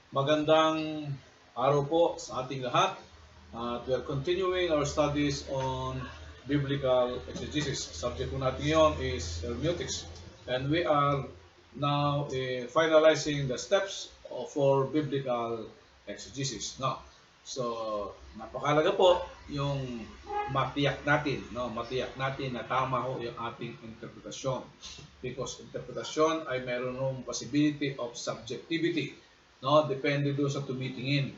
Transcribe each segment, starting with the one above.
Magandang araw po sa ating lahat. We are continuing our studies on biblical exegesis. Subject po natin ngayon is hermeneutics. And we are now finalizing the steps for biblical exegesis. No? So, napakalaga po yung matiyak natin, no? Matiyak natin na tama ho yung ating interpretasyon. Because interpretasyon ay meron ng possibility of subjectivity, no? Depende doon sa tumitingin.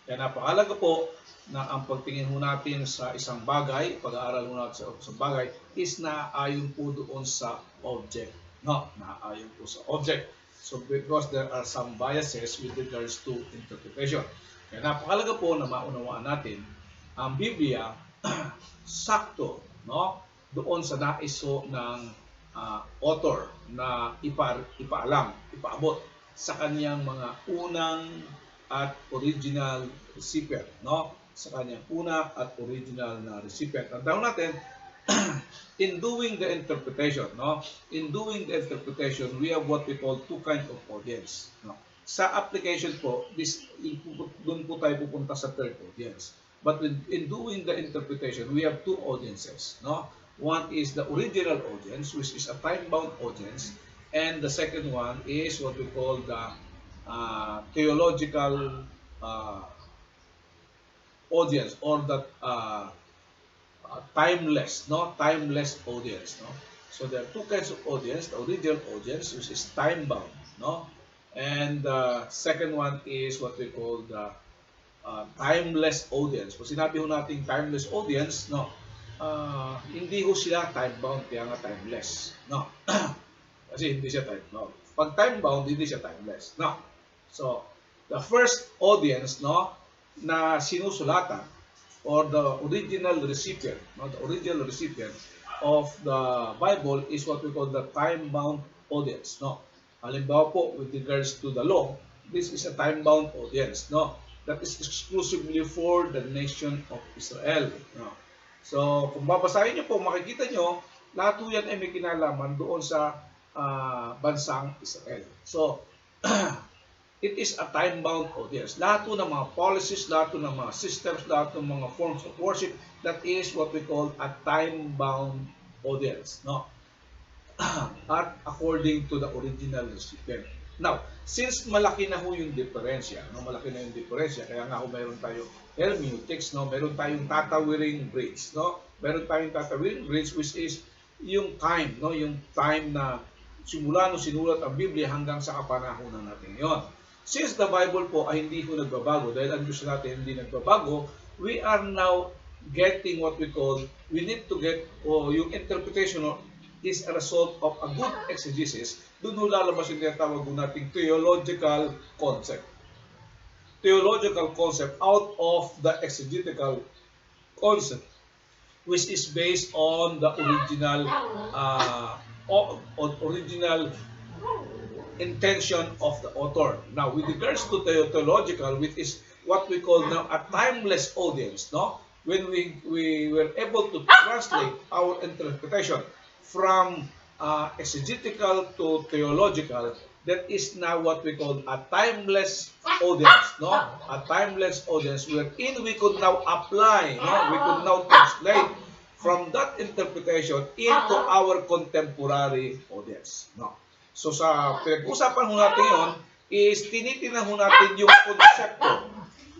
Kaya napakalaga po na ang pagtingin ho natin sa isang bagay, pag-aaral ho natin sa isang bagay, is naaayon po doon sa object. No, naaayon po sa object. So because there are some biases with regards to interpretation. Kaya napakalaga po na maunawaan natin ang Biblia sakto, no, doon sa nais ho ng author na ipaalam, ipaabot sa kanyang mga unang at original recipient, no? Sa kanyang una at original na recipient. Tandaan natin, in doing the interpretation, no? In doing the interpretation, we have what we call two kinds of audience, no? Sa application po, doon po tayo pupunta sa third audience. But in doing the interpretation, we have two audiences, no? One is the original audience, which is a time-bound audience, and the second one is what we call the theological audience, or the timeless, no? Timeless audience, no? So there are two kinds of audience: the original audience, which is time-bound, no? And the second one is what we call the timeless audience. Kung sinabi ho natin timeless audience, no, hindi ho sila time-bound, kaya nga timeless, no? Kasi hindi siya time-bound. Pag time-bound, hindi siya timeless, no? So, the first audience, no, na sinusulatan, or the original recipient, no, the original recipient of the Bible is what we call the time-bound audience, no? Halimbawa po, with regards to the law, this is a time-bound audience, no? That is exclusively for the nation of Israel, no? So, kung babasahin niyo po, makikita niyo, lahat po yan ay may kinalaman doon sa bansang Israel. So, it is a time-bound audience. Lahat po ng mga policies, lahat po ng mga systems, lahat ng mga forms of worship, that is what we call a time-bound audience, no? At according to the original recipient. Now, since malaki na ho yung diferensya, no? Malaki na yung diferensya, kaya nga ho meron tayo hermeneutics, no? Meron tayong tatawiring bridge, no? Meron tayong tatawiring bridge, which is yung time, no? Yung time na simula nung sinulat ang Biblia hanggang sa kapanahonan natin ngayon. Since the Bible po ay hindi ko nagbabago, dahil ang Diyos natin hindi nagbabago, we are now getting what we call, we need to get, yung interpretation is a result of a good exegesis. Doon ho lalabas yung tinatawag nating theological concept. Theological concept out of the exegetical concept, which is based on the original intention of the author. Now, with regards to theological, which is what we call now a timeless audience, no? When we were able to translate our interpretation from exegetical to theological, that is now what we call a timeless audience, no? A timeless audience wherein we could now apply, no? We could now translate from that interpretation into our contemporary audience, no? So sa pinag-usapan ho natin ngayon is tinitingnan ho natin yung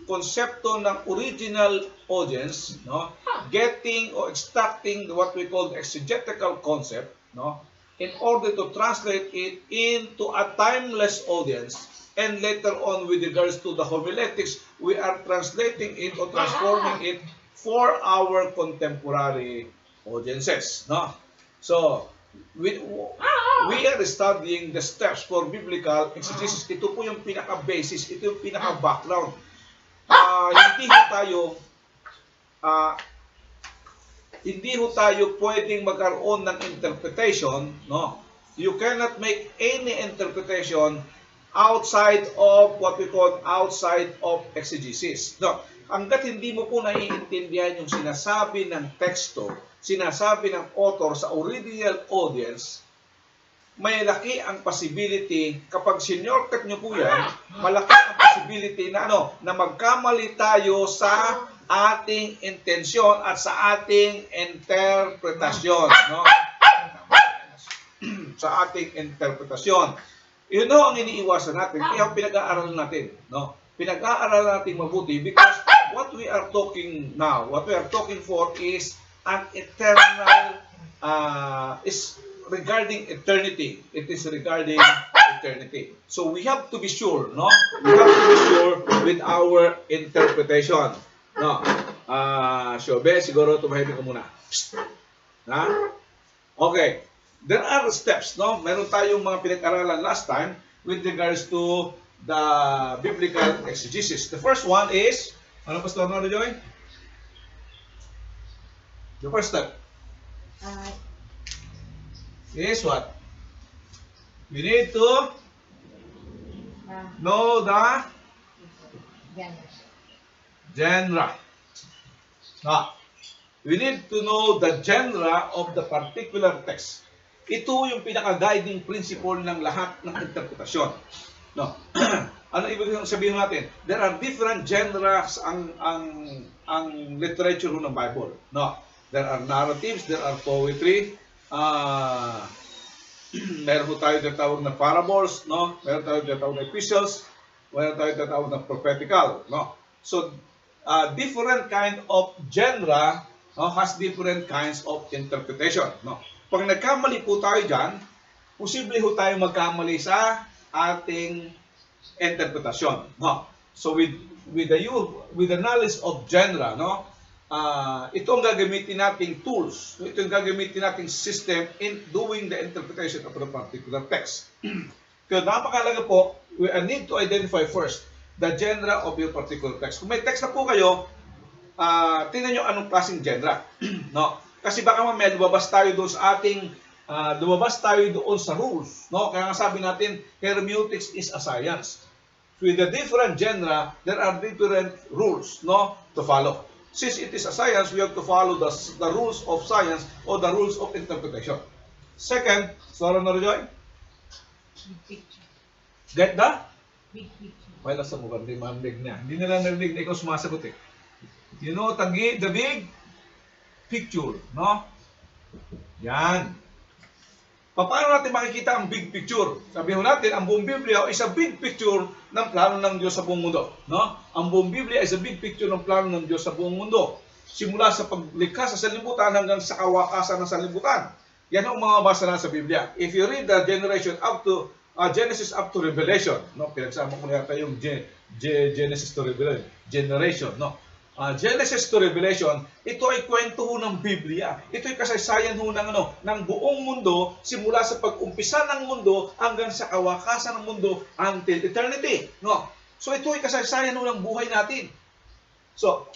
konsepto ng original audience, no, getting or extracting what we call the exegetical concept, no, in order to translate it into a timeless audience, and later on with regards to the homiletics, we are translating it or transforming it for our contemporary audiences, no. So we are studying the steps for biblical exegesis. Ito po yung pinaka-basis, ito yung pinaka-background. Hindi ho tayo pwedeng magkaroon ng interpretation, no? You cannot make any interpretation outside of what we call outside of exegesis. No, hangga't hindi mo po naiintindihan yung sinasabi ng teksto, sinasabi ng author sa original audience, may laki ang possibility, kapag sinyortcut nyo po yan, malaki ang possibility na na magkamali tayo sa ating intensyon at sa ating interpretasyon, no? Sa ating interpretasyon. Yun ang iniiwasan natin, kaya pinag-aaralan natin, no? Pinag-aaralan natin mabuti because what we are talking now, what we are talking for is an eternal, is regarding eternity. It is regarding eternity. So we have to be sure, no? We have to be sure with our interpretation. No? Shobe, siguro tumahimik ka muna. Ha? Okay. There are steps, no? Meron tayong mga pinag-aralan last time with regards to the biblical exegesis. The first one is, ano Pastor Nora Joy? The first step is what? We need to know the genre. We need to know the genre of the particular text. Ito yung pinaka-guiding principle ng lahat ng interpretasyon. No. Ano ibig sabihin natin? There are different genres ang literature ng Bible. No. There are narratives, there are poetry, meron po tayo tinatawag na parables, no? Meron tayo tinatawag na epistles, meron tayo tinatawag na prophetical, no? So, different kind of genre, no, has different kinds of interpretation, no? Pag nagkamali po tayo dyan, posible po tayo magkamali sa ating interpretasyon, no? So, with the knowledge of genre, no? Ito ang gagamitin nating tools, ito ang gagamitin nating system in doing the interpretation of the particular text. Kaya napakalaga po, we need to identify first the genre of your particular text. Kung may text na po kayo, tingnan nyo anong klaseng genre. No? Kasi baka mamaya lumabas tayo doon sa ating, lumabas tayo doon sa rules. No? Kaya nga sabi natin, hermeneutics is a science. With the different genre, there are different rules, no, to follow. Since it is a science, we have to follow the rules of science or the rules of interpretation. Second, Sarah Narajoy? Big picture. Get that? Big picture. Well, nasa mo ba? Hindi mamig niya. Hindi nila narinig na ikaw sumasagot eh. You know, the big picture, no? Yan. Paano natin makikita ang big picture? Sabihin natin, ang buong Biblia is a big picture ng plano ng Diyos sa buong mundo. No? Ang buong Biblia is a big picture ng plano ng Diyos sa buong mundo. Simula sa paglikha sa sanlibutan hanggang sa kawakasan ng sanlibutan. Yan ang mga basa na sa Biblia. If you read the generation up to Genesis up to Revelation, no? Pinagsama ko na yata yung Genesis to Revelation, generation, no? Genesis to Revelation, ito ay kwento ho ng Biblia. Ito ay kasaysayan ho ng buong mundo, simula sa pag-umpisa ng mundo hanggang sa kawakasan ng mundo until eternity. No? So ito ay kasaysayan ho ng buhay natin. So,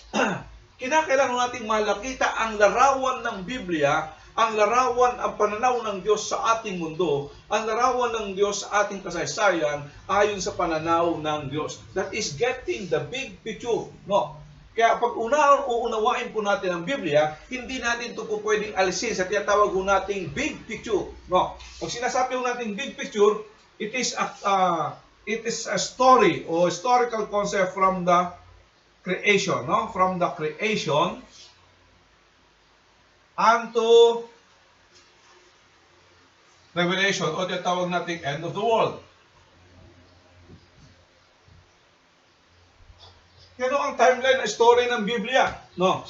kinakailangan natin malakita ang larawan ng Biblia, ang larawan, ang pananaw ng Diyos sa ating mundo, ang larawan ng Diyos sa ating kasaysayan ayon sa pananaw ng Diyos. That is getting the big picture. No? Kaya pag uunawain po natin ang Biblia, hindi natin ito po pwedeng alisin sa tinatawag po nating big picture. No? Pag sinasabi po nating big picture, it is a story or historical concept from the creation, no? From the creation unto Revelation o tinatawag nating end of the world. Yan ang timeline na story ng Biblia. No?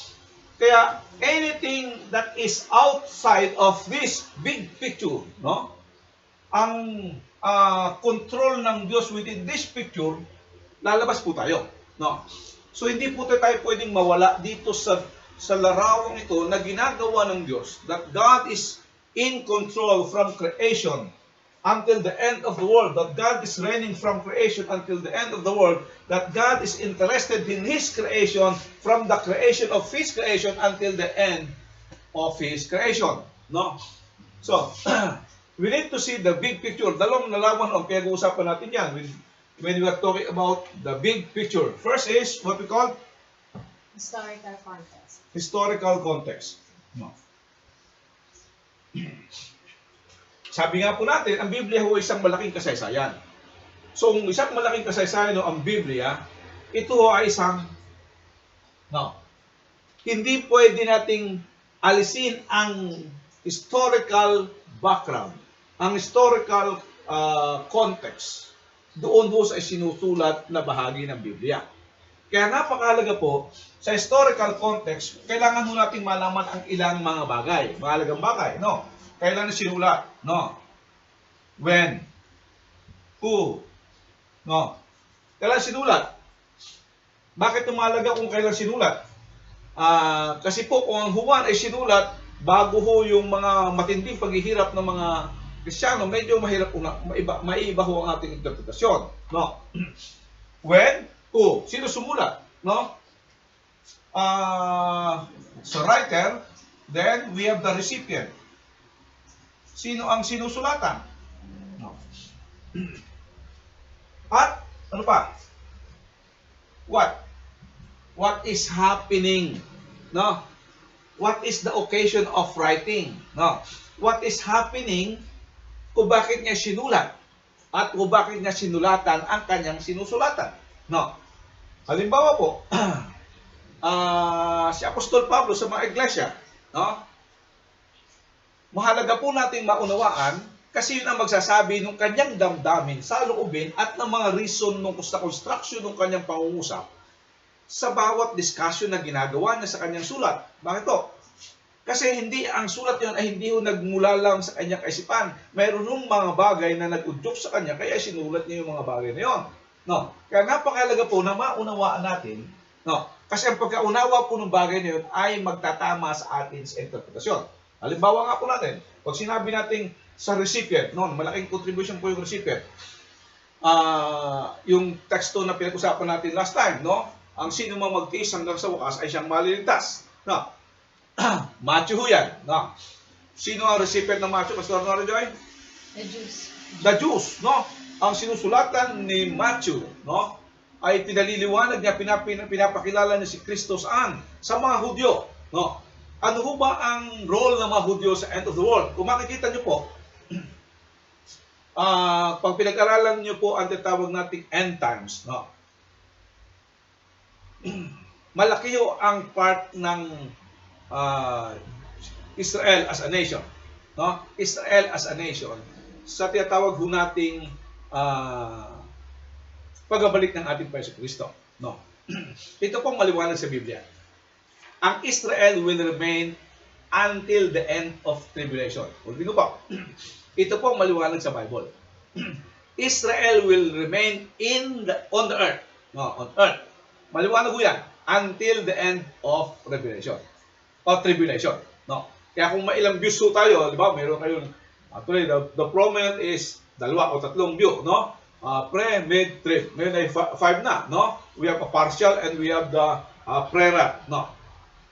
Kaya, anything that is outside of this big picture, no? Ang control ng Diyos within this picture, lalabas po tayo. No? So, hindi po tayo pwedeng mawala dito sa larawang ito na ginagawa ng Diyos, that God is in control from creation until the end of the world, that God is reigning from creation until the end of the world, that God is interested in His creation from the creation of His creation until the end of His creation. No? So, we need to see the big picture. Dalawang nalaman ang pinag-uusapan natin yan when we are talking about the big picture. First is what we call Historical context. Historical context. No. Sabi nga po natin, ang Biblia ho ay isang malaking kasaysayan. So, kung isang malaking kasaysayan no, ang Biblia, ito ho ay isang, no, hindi pwede nating alisin ang historical background, ang historical context doon ho sa sinusulat na bahagi ng Biblia. Kaya napakahalaga po, sa historical context, kailangan ho nating malaman ang ilang mga bagay, mahalagang bagay, no? Kailan sinulat, no? When, who, no? Kailan sinulat? Bakit mahalaga kung kailan sinulat? Kasi po kung ang Juan ay sinulat bago ho yung mga matinding paghihirap ng mga Kristiyano, medyo mahirap maiiba ho ang ating interpretasyon, no? When, who, sino sumulat, no? So writer, then we have the recipient. Sino ang sinusulatan? No. At ano pa? What? What is happening? No? What is the occasion of writing? No? What is happening kung bakit niya sinulat at kung bakit niya sinulatan ang kanyang sinusulatan? No? Halimbawa po, si Apostol Pablo sa mga iglesia, no? Mahalaga po nating maunawaan kasi yun ang magsasabi ng kanyang damdamin sa loobin at ng mga reason sa construction ng kanyang pangungusap sa bawat discussion na ginagawa niya sa kanyang sulat. Bakit to? Kasi hindi ang sulat yun ay hindi ho nagmula lang sa kanyang kaisipan. Mayroon ng mga bagay na nag-udyok sa kanya kaya sinulat niya yung mga bagay na yun. No? Kaya napakahalaga po na maunawaan natin, no? Kasi ang pagkaunawa po ng bagay na yun ay magtatama sa atin sa interpretasyon. Halimbawa nga po natin, pag sinabi natin sa recipient, no, malaking contribution po yung recipient. Yung teksto na pinag-usapan natin last time, no? Ang sino mang magtiis hanggang sa wakas ay siyang maliligtas. No? Matthew ho yan. No? Sino ang recipient ng Matthew, Pastor Nora Joy? The Jews. The Jews, no? Ang sinusulatan ni Matthew, no, ay pinaliliwanag niya, pinapakilala niya si Kristo saan? Sa mga Hudyo, no? Ano ho ba ang role ng mga Hudyo sa end of the world? Kung makikita niyo po, pag pinag-aralan niyo po ang tinatawag nating end times, no? Malaki ho ang part ng Israel as a nation, no? Israel as a nation sa tinatawag ho nating pagbabalik ng ating Panginoon Kristo, no? Ito pong maliwanag sa Biblia. Ang Israel will remain until the end of tribulation. Ulit nyo ba? Ito pong maliwanag sa Bible. Israel will remain on the earth, no? On earth. Maliwanag ho yan until the end of revelation or tribulation, no? Kaya kung may ilang views ho tayo, di ba? Meron kayong actually the prominent is 2 o 3 view, no? Pre, mid, trib. Ngayon ay 5 na, no? We have a partial and we have the pre-rat, no?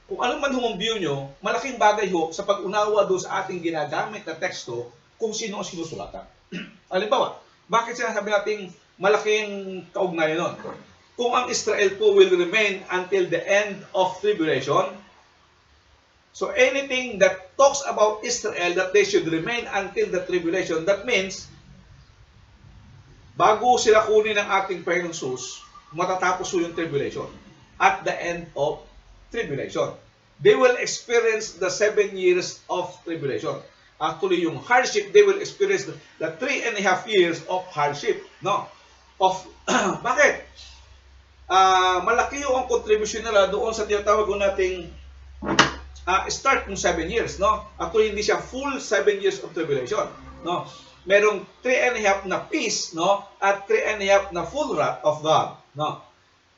Kung ano man humang view nyo, malaking bagay ho sa pag-unawa doon sa ating ginagamit na teksto kung sino ang sinusulatan. Halimbawa, bakit sinasabi nating malaking kaugnayan nun? Kung ang Israel po will remain until the end of tribulation, so anything that talks about Israel that they should remain until the tribulation, that means bago sila kunin ng ating Panginoong Sus, matatapos po yung tribulation. At the end of tribulation, they will experience the 7 years of tribulation. Actually, yung hardship, they will experience the 3.5 years of hardship. No? Bakit? Malaki yung contribution nila doon sa tinatawag nating start ng 7 years. No? Actually, hindi siya full 7 years of tribulation. No? Merong 3.5 na peace, no? At 3.5 na full wrath of God. No?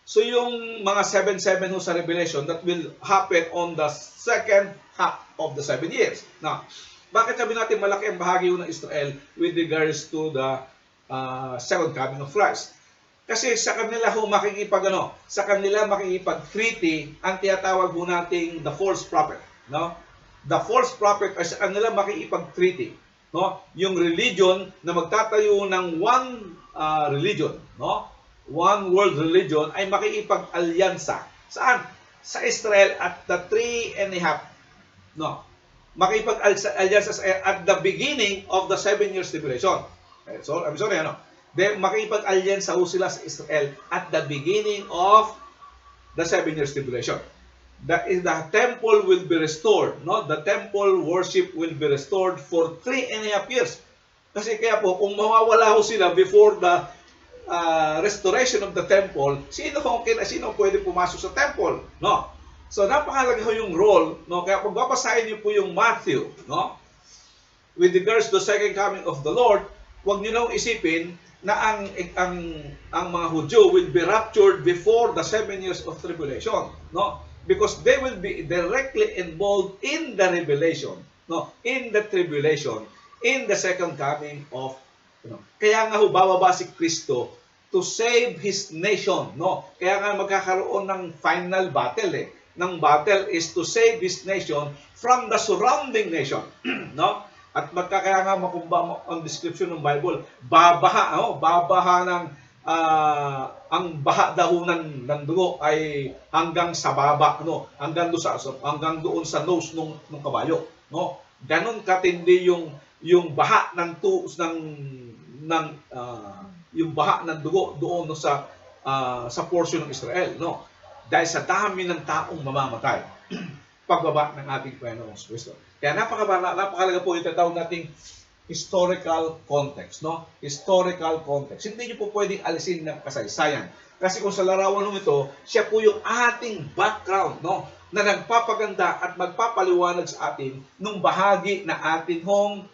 So yung mga 7-7 sa Revelation, that will happen on the second half of the 7 years. Now, bakit sabi natin malaki ang bahagi ng Israel with regards to the second coming of Christ? Kasi sa kanila makikipag-treaty ang tinatawag ho nating the false prophet. No? The false prophet ay sa kanila makikipag-treaty. No? Yung religion na magtatayo ng one religion, no? One world religion ay makikipag-alyansa. Saan? Sa Israel at the 3.5, no? makipag-alliance at the beginning of the 7 years tribulation. So, I'm sorry, ano? Makipag-alliance sila sa Israel at the beginning of the 7 years tribulation. The temple will be restored, no? The temple worship will be restored for 3.5 years. Kasi kaya po, kung mawawala ho sila before the restoration of the temple, sino pwede pumasok sa temple, no? So napakahalaga ho yung role, no? Kaya kung babasahin niyo po yung Matthew, no? With regards to the second coming of the Lord, huwag niyo nang isipin na ang mga Hudyo will be raptured before the 7 years of tribulation, no? Because they will be directly involved in the revelation, no? In the tribulation, in the second coming of, no? Kaya nga ho bababa si Kristo to save His nation, no? Kaya nga magkakaroon ng final battle, eh. Ng battle is to save His nation from the surrounding nation, no? At kaya nga makumba ang description ng Bible, babaha ng ang baha daw ng dugo ay hanggang sa baba, no? Hanggang doon sa nose ng kabayo, no? Ganon katindi yung baha yung baha ng dugo doon, no, sa portion ng Israel, no? Dahil sa dami ng taong mamamatay pagbaba ng ating Panginoong Kristo. Kaya napakalaga po yung tatawag nating historical context, no? Historical context. Hindi niyo po pwedeng alisin ng kasaysayan. Kasi kung sa larawan nung ito, siya po yung ating background, no? Na nagpapaganda at magpapaliwanag sa atin nung bahagi na atin hong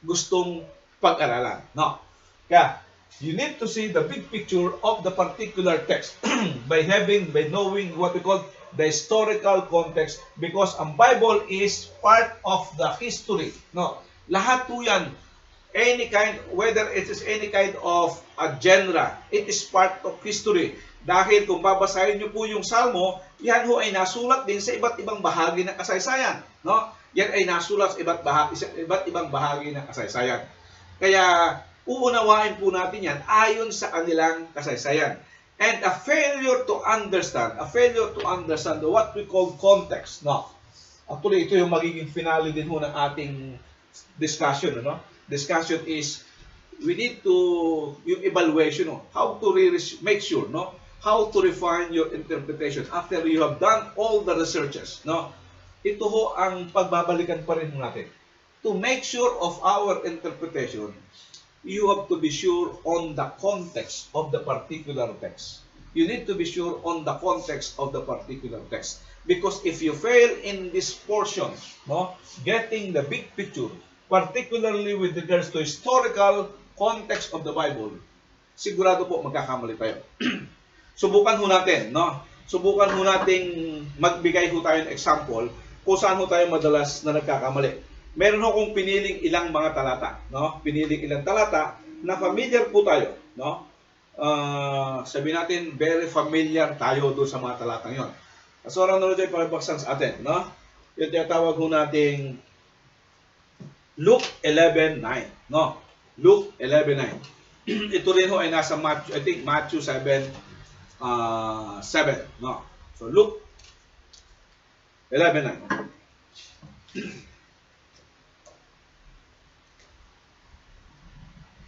gustong pag-aralan, no? Kaya, you need to see the big picture of the particular text by knowing what we call the historical context, because ang Bible is part of the history, no? Lahat po yan, whether it is any kind of a genre, it is part of history. Dahil kung babasahin niyo po yung Salmo, yan ho ay nasulat din sa iba't ibang bahagi ng kasaysayan, no? Yan ay nasulat sa iba't ibang bahagi ng kasaysayan. Kaya uunawain po natin yan ayon sa kanilang kasaysayan. And a failure to understand what we call context, no? Actually, ito yung magiging finale din ho ng ating discussion, no? Discussion is, we need to, yung evaluation, no? How to make sure, no? How to refine your interpretation after you have done all the researches, no? Ito ho ang pagbabalikan pa rin natin. To make sure of our interpretation, you have to be sure on the context of the particular text. You need to be sure on the context of the particular text. Because if you fail in this portion, no, getting the big picture, particularly with regards to historical context of the Bible, sigurado po magkakamali tayo. Subukan ho natin, no? Subukan ho nating magbigay ho tayo ng example kung saan ho tayo madalas na nagkakamali. Meron ho kong piniling ilang mga talata, no? Piniling ilang talata na familiar po tayo, no? Sabi natin, very familiar tayo doon sa mga talatang yon. So, orang nalo tayo pagpaksan sa atin, no? Yung tinatawag ho nating Luke 11:9, no? Luke 11:9. Ito rin ho ay nasa Matthew, I think Matthew 7, no? So, Luke 11:9.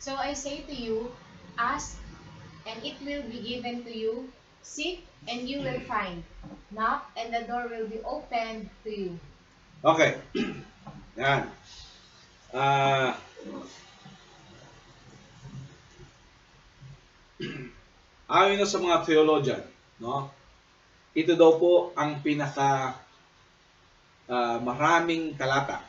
So I say to you, ask, and it will be given to you. Seek, and you will find. Knock, and the door will be opened to you. Okay. Yan. Ayon na sa mga theologian, no? Ito daw po ang pinaka maraming talata.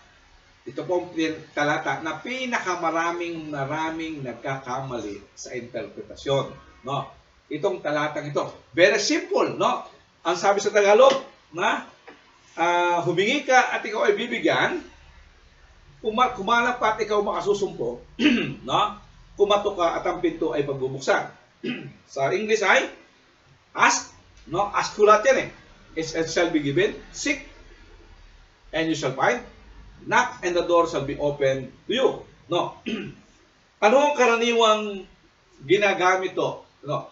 Ito po ang talata na pinakamaraming nagkakamali sa interpretasyon, no? Itong talatang ito. Very simple, no? Ang sabi sa Tagalog, na humingi ka at ikaw ay bibigyan, kumalap ka at ikaw makasusumpo, no? Kumatok ka at ang pinto ay pagbubuksan. Sa English ay ask, no? Ask ko lahat yan eh. It shall be given. Seek, and you shall find. Knock, and the door shall be open to you. No? Ano ang karaniwang ginagamit to? No?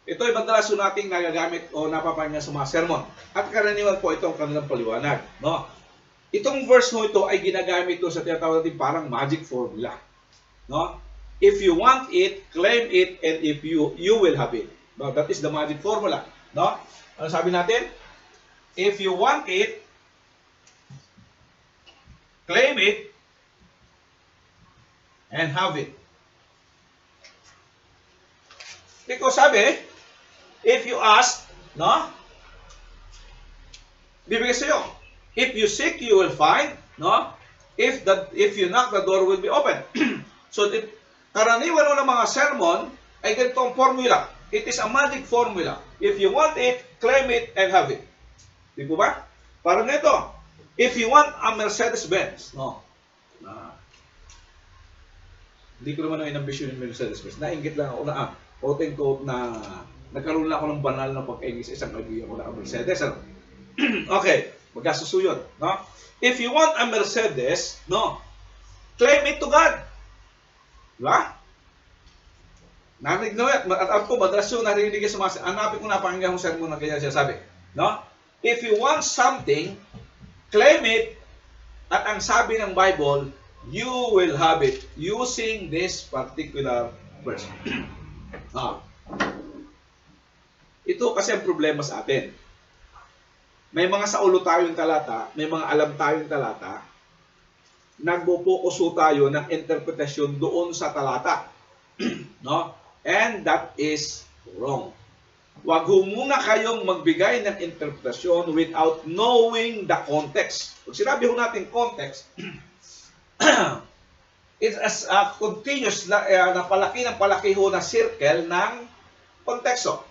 Ito ay madalas nating nagagamit o napapakinggan sa mga sermon. At karaniwan po itong kanilang paliwanag. No? Itong verse mo ito ay ginagamit ito sa tinatawag natin parang magic formula. No? If you want it, claim it, and if you will have it. No, that is the magic formula. No? Ano sabi natin? If you want it, claim it, and have it. Because sabi, if you ask, no? Bibigay sa'yo. If you seek, you will find, no? If you knock, the door will be open. So, karaniwan ng mga sermon ay ganito ang formula. It is a magic formula. If you want it, claim it, and have it. Di po ba? Parang nito. If you want a Mercedes-Benz, no? Hindi ko naman ang inambisyon ng Mercedes-Benz. Nainggit lang ako na, quote-unquote na nagkaroon lang ako ng banal na pagkaingis sa isang kaibigan ko na Mercedes. Ano? Okay, magkasusuyon. No? If you want a Mercedes, no, claim it to God. Diba? Narinig na yan. At ako, madalas yung narinig sa mga, hanapin ko na pakinggan kong sermon na ganyan siya sabi. No? If you want something, claim it. At ang sabi ng Bible, you will have it using this particular verse. Ito kasi ang problema sa atin. May mga saulo tayong talata, may mga alam tayong talata, nagpo-focus tayo ng interpretasyon doon sa talata. No? And that is wrong. Huwag muna kayong magbigay ng interpretasyon without knowing the context. Pag sinabi ho natin context, it's as a continuous na palaki ng palaki ho na circle ng konteksto.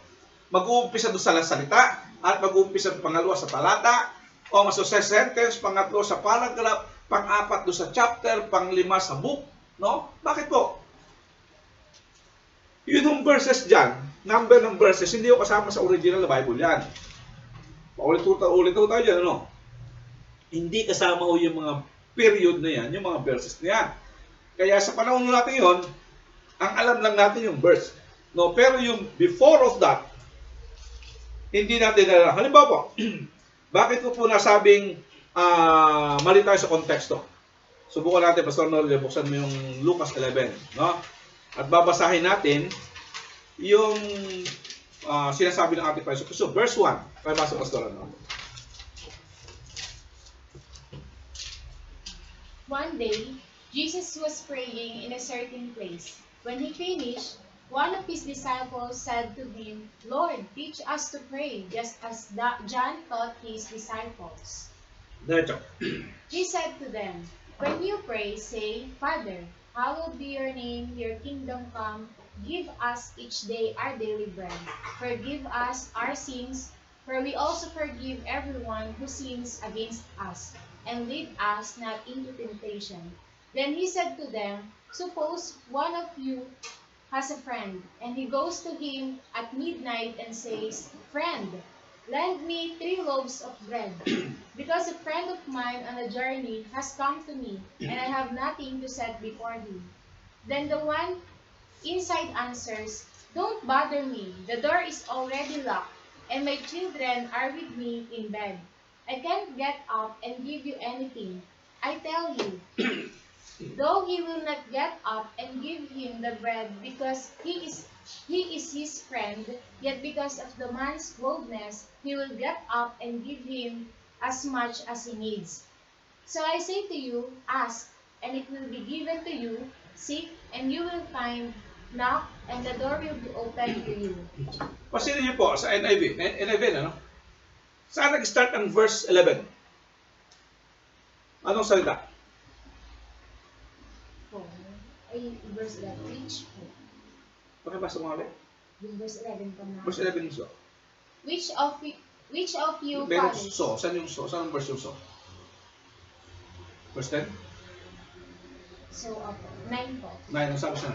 Mag-uumpisa doon sa salita, at mag-uumpisa pangalawa sa talata, o sa sentence, pangatlo sa paragraph, pang-apat doon sa chapter, pang-lima sa book. No? Bakit po? Yun yung verses dyan, number ng verses, hindi yung kasama sa original na Bible yan. Paulit-ulit tayo dyan, ano? Hindi kasama ho yung mga period na yan, yung mga verses na yan. Kaya sa panahon natin yun, ang alam lang natin yung verse. No? Pero yung before of that, hindi natin alam. Halimbawa po, bakit ko po nasabing mali tayo sa konteksto? Subukan natin, Pastor Norle, buksan mo yung Lucas 11. No? At babasahin natin yung sinasabi ng ating Panginoon. So, verse 1. Kaya basa, Pastor. No? One day, Jesus was praying in a certain place. When he finished, one of his disciples said to him, Lord, teach us to pray, just as John taught his disciples. Diretso. He said to them, when you pray, say, Father, hallowed be your name, your kingdom come, give us each day our daily bread. Forgive us our sins, for we also forgive everyone who sins against us. And lead us not into temptation. Then he said to them, suppose one of you has a friend, and he goes to him at midnight and says, Friend, lend me 3 loaves of bread, because a friend of mine on a journey has come to me, and I have nothing to set before him. Then the one inside answers, Don't bother me, the door is already locked, and my children are with me in bed. I can't get up and give you anything. I tell you, though he will not get up and give him the bread because he is his friend, yet because of the man's boldness, he will get up and give him as much as he needs. So I say to you, ask, and it will be given to you, seek, and you will find, knock, and the door will be opened to you. Pasilin niyo po sa NIV. NIV, ano? Saan nag-start ang verse 11? Anong salita? Ay, verse 11. Which? Pakibasa mo ulit. Yung verse 11 pa na. Verse 11 yung so. Which of you Meron fathers? so. Saan yung so? Saan ang verse yung so? Verse 10? So, 9 po. 9. Ang sabi siya.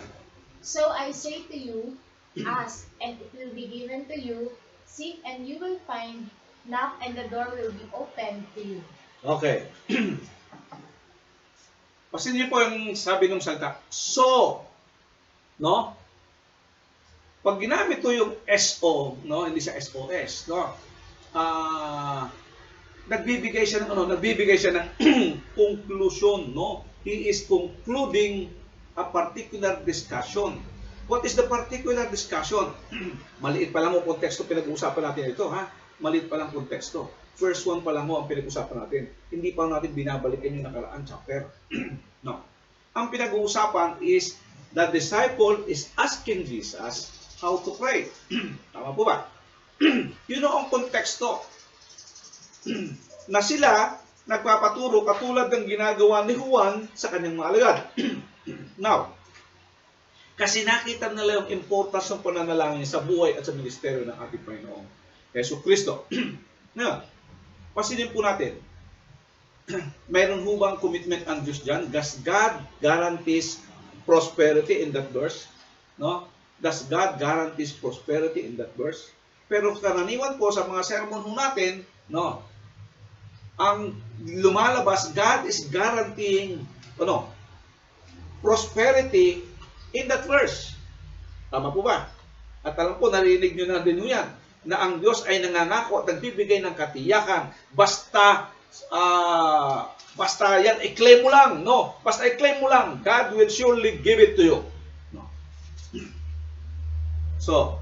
So I say to you, ask, and it will be given to you. Seek, and you will find. Knock, and the door will be opened to you. Okay. Pasin niyo po yung sabi ng salita. So, no? Pag ginamit to yung SO, no? Hindi siya SOS, no? nagbibigay siya ng nagbibigay siya ng conclusion, no? He is concluding a particular discussion. What is the particular discussion? Maliit pa lang mo konteksto pinag-uusapan natin ito, ha? Maliit pa lang konteksto. First one pa lang mo ang pinag-uusapan natin. Hindi pa natin binabalikan yung nakaraang chapter. No. Ang pinag-uusapan is the disciple is asking Jesus how to pray. Tama po ba? Yun ang konteksto. Na sila nagpapaturo katulad ng ginagawa ni Juan sa kanyang mga alagad. Now, kasi nakita nila yung importance ng pananalangin sa buhay at sa ministeryo ng ating Panginoong Yesu Kristo. Now, pasinin po natin, mayroon hubang commitment ang Diyos dyan? Does God guarantees prosperity in that verse? No? Does God guarantees prosperity in that verse? Pero karaniwan po sa mga sermon natin, no, ang lumalabas, God is guaranteeing prosperity in that verse. Tama po ba? At alam po, narinig nyo na din yan, na ang Diyos ay nangangako at nagbibigay ng katiyakan. Basta yan, i-claim mo lang. No? Basta i-claim mo lang. God will surely give it to you. No? So,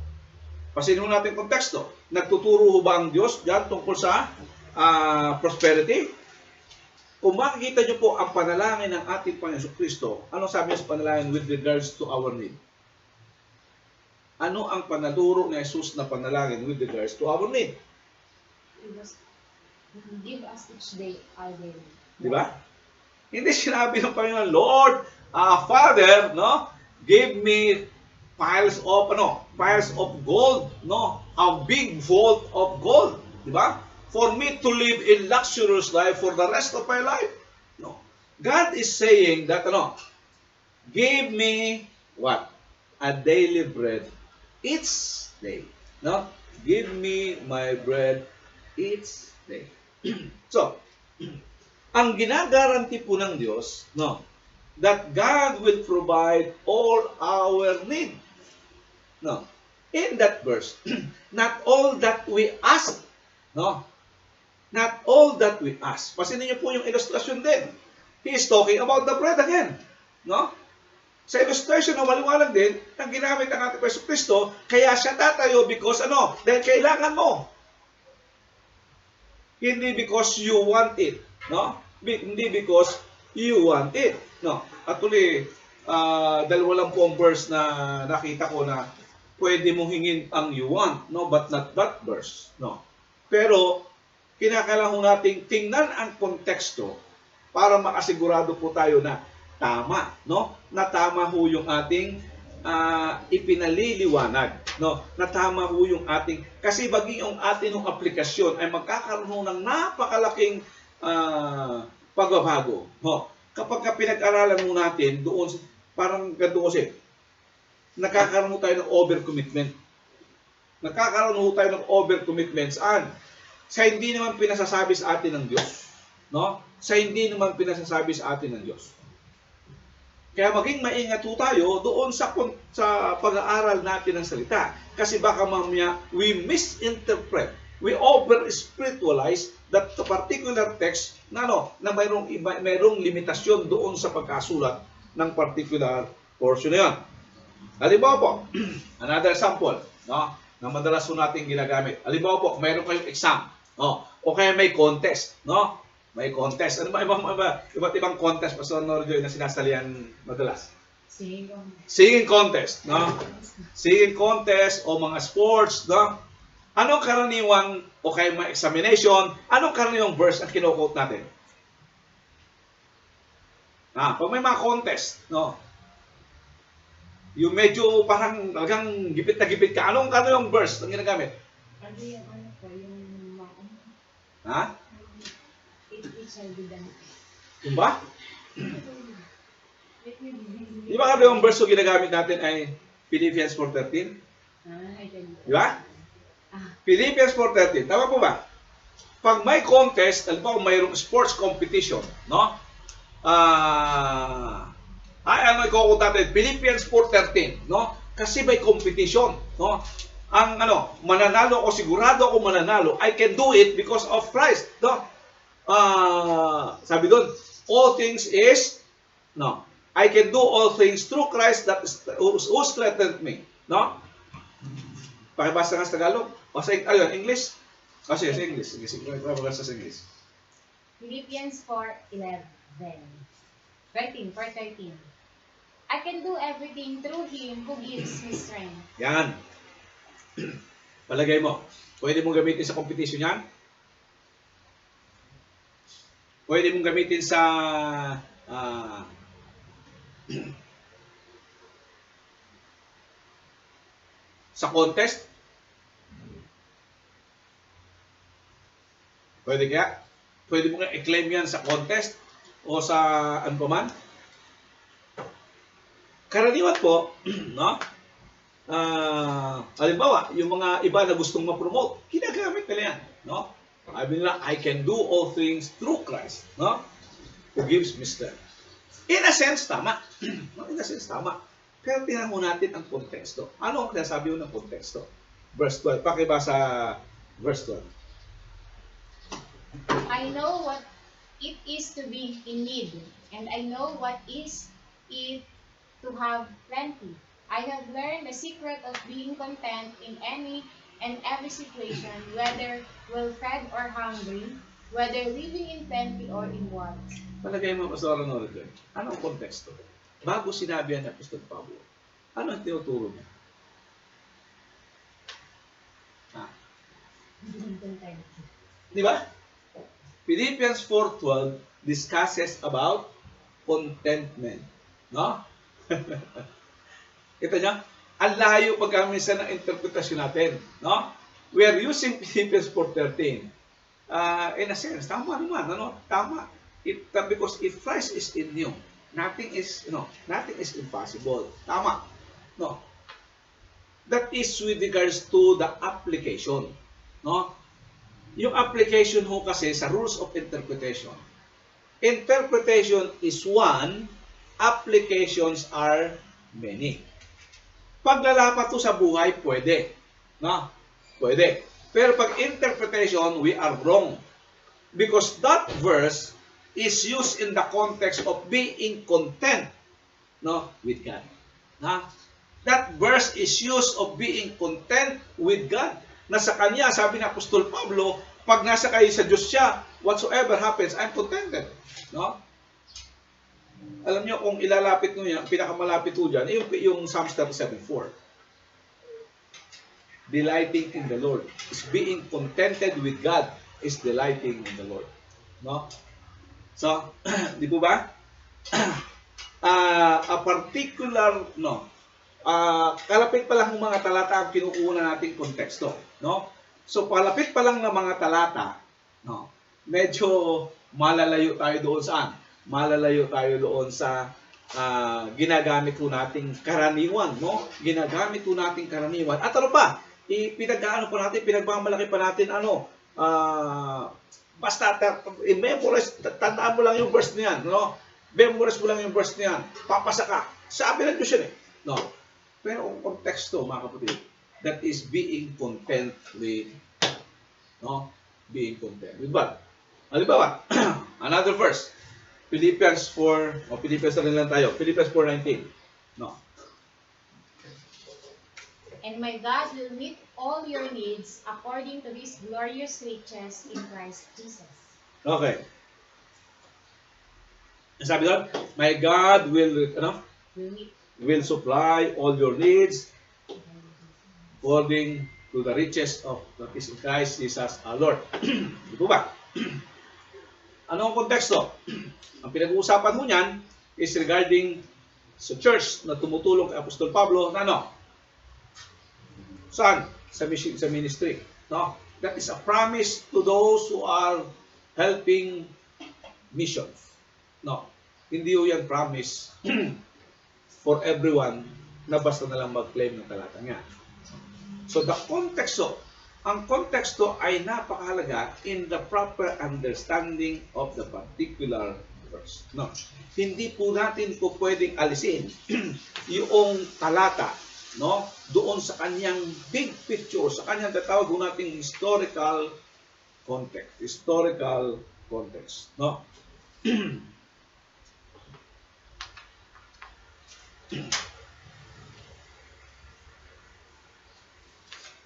pasinin natin konteksto. Nagtuturo ba ang Diyos dyan tungkol sa prosperity? Kung makikita nyo po ang panalangin ng ating Panginoon Kristo, ano sabi niya sa panalangin with regards to our need? Ano ang panaluro ni Jesus na panalangin with regards to our need? Give us each day our daily. Di ba? Hindi sinabi ng Panginoon, Lord, Father, no, give me piles of gold, no, a big vault of gold, di ba? For me to live in luxurious life for the rest of my life. No. God is saying that, give me what? A daily bread each day. No? Give me my bread each day. So, ang ginagaranti po ng Diyos, no, that God will provide all our need. No. In that verse, not all that we ask, no, not all that we ask. Pasinin niyo po yung illustration din. He is talking about the bread again. No? Sa illustration, maliwanag din, ang ginamit ng ating Yesu Kristo, kaya siya tatayo because dahil kailangan mo. Hindi because you want it. No? Hindi because you want it. No? Actually, dalawa lang po ang verse na nakita ko na pwede mong hingin ang you want, no? But not that verse. No? Pero, kinakailangan nating tingnan ang konteksto para makasigurado po tayo na tama, no? Na tama ho yung ating ipinaliliwanag, no? Na tama ho yung ating, kasi baging yung ating aplikasyon ay magkakaroon ng napakalaking pagbabago, no? Kapag pinag-aralan mo natin doon, parang ganito kasi, nakakaroon tayo ng overcommitment. Nakakaroon tayo ng overcommitment saan? Sa hindi naman pinasasabi sa atin ng Diyos. No? Sa hindi naman pinasasabi sa atin ng Diyos. Kaya maging maingat po tayo doon sa pag-aaral natin ng salita. Kasi baka mamaya we misinterpret, we over-spiritualize that particular text na mayroong limitasyon doon sa pagkasulat ng particular portion na yan. Halimbawa po, another example, no, na madalas po natin ginagamit. Halimbawa po, mayroon kayong exam. No? O kaya may contest, no? May contest. Ano ba iba't ibang contest Pastor Norjoy na sinasalihan madalas? Singing contest, no? Singing contest o mga sports, no? Anong karaniwang o kaya mga examination, anong karaniwang verse ang kino-quote natin? Pag may mga contest, no? Yung medyo parang talagang gipit na gipit ka, anong karaniwang verse ang ginagamit? Ha? Yung ba? Di ba kada yung verse ginagamit natin ay Philippians 4:13? Di ba? Philippians 4:13. Tama po ba? Pag may contest, alam mo, mayroong sports competition, no? Ikukuha natin, Philippians 4:13, no? Kasi may competition, no? Ang mananalo ako, sigurado ako mananalo. I can do it because of Christ, no? sabi doon, all things is, no, I can do all things through Christ that is, who strengthened me. No? Pakibasa nga sa Tagalog. O sa, ayun, English? O sige, sa English. Sige, sige. Pakibasa sa English. Philippians 4:11. 13, 4:13. I can do everything through Him who gives me strength. Yan. Palagay mo. Pwede mong gamitin sa competition yan? Pwede mong gamitin sa ah, sa contest? Pwede kaya? Pwede mong i-claim yan sa contest o sa ano pa man? Karaniwan po, no? Halimbawa, yung mga iba na gustong ma-promote, ginagamit nila yan, no? Sabi nila, I can do all things through Christ, no? Who gives me strength. In a sense, tama. No? In a sense, tama. Pero tingnan mo natin ang konteksto. Ano ang sinasabi mo ng konteksto? Verse 12. Pakibasa verse 12. I know what it is to be in need, and I know what is it to have plenty. I have learned the secret of being content in any and every situation, whether well-fed or hungry, whether living in plenty or in want. Palagay mo, Pastor Ronald, anong konteksto? Bago sinabi yan ni Apostol Pablo, ano ang tinuturo niya? Ha? Being content. Di ba? Philippians 4:12 discusses about contentment. No? Ito niya, ang layo pagkaminsan ng interpretasyon natin. No? We are using Philippians 4:13. In a sense, tama naman. Ano? Tama. Because if Christ is in you, nothing is impossible. Tama. No? That is with regards to the application. No? Yung application ho kasi sa rules of interpretation. Interpretation is one, applications are many. Paglalapat to sa buhay, pwede. No? Pwede. Pero pag interpretation, we are wrong. Because that verse is used in the context of being content, no, with God. No? That verse is used of being content with God. Na sa kanya, sabi ng Apostol Pablo, pag nasa kayo sa Diyos siya, whatsoever happens, I'm contented. No? Alam niyo kung ilalapit nyo yan, pinakamalapit po dyan, yung Psalms 37:4. Delighting in the Lord is being contented with God is delighting in the Lord. No? So, di po ba? A particular, no, kalapit pa lang ng mga talata ang kinukuha nating konteksto. No? So, palapit pa lang ng mga talata, no, medyo malalayo tayo doon saan? Malalayo tayo doon sa ginagamit po nating karaniwan, no? Ginagamit po nating karaniwan. At ano pa? Pinag-aano pa natin, pinagmamalaki pa natin, ano, basta i-memorize, tandaan mo lang yung verse niyan, no? Memorize mo lang yung verse niyan. Papasa ka. Sabi ng Diyos yun eh. No? Pero ang konteksto, mga kapatid, that is being content with, no? Being content with what? Halimbawa, another verse. Philippians 4, o Philippians na rin lang tayo. Philippians 4:19. No. And my God will meet all your needs according to His glorious riches in Christ Jesus. Okay. Sabi doon, my God will, ano? Will supply all your needs according to the riches of that is in Christ Jesus our Lord. Ito ba? Ano ang konteksto? Ang pinag-uusapan mo niyan is regarding sa church na tumutulong kay Apostol Pablo na ano? Saan? Sa ministry. No? That is a promise to those who are helping missions. No. Hindi yan promise for everyone na basta na lang mag-claim ng talata niya. So the konteksto, ang konteksto ay napakahalaga in the proper understanding of the particular verse. No. Hindi po natin po pwedeng alisin yung talata, no, doon sa kanyang big picture, sa kanyang tatawag nating historical context, historical context, no?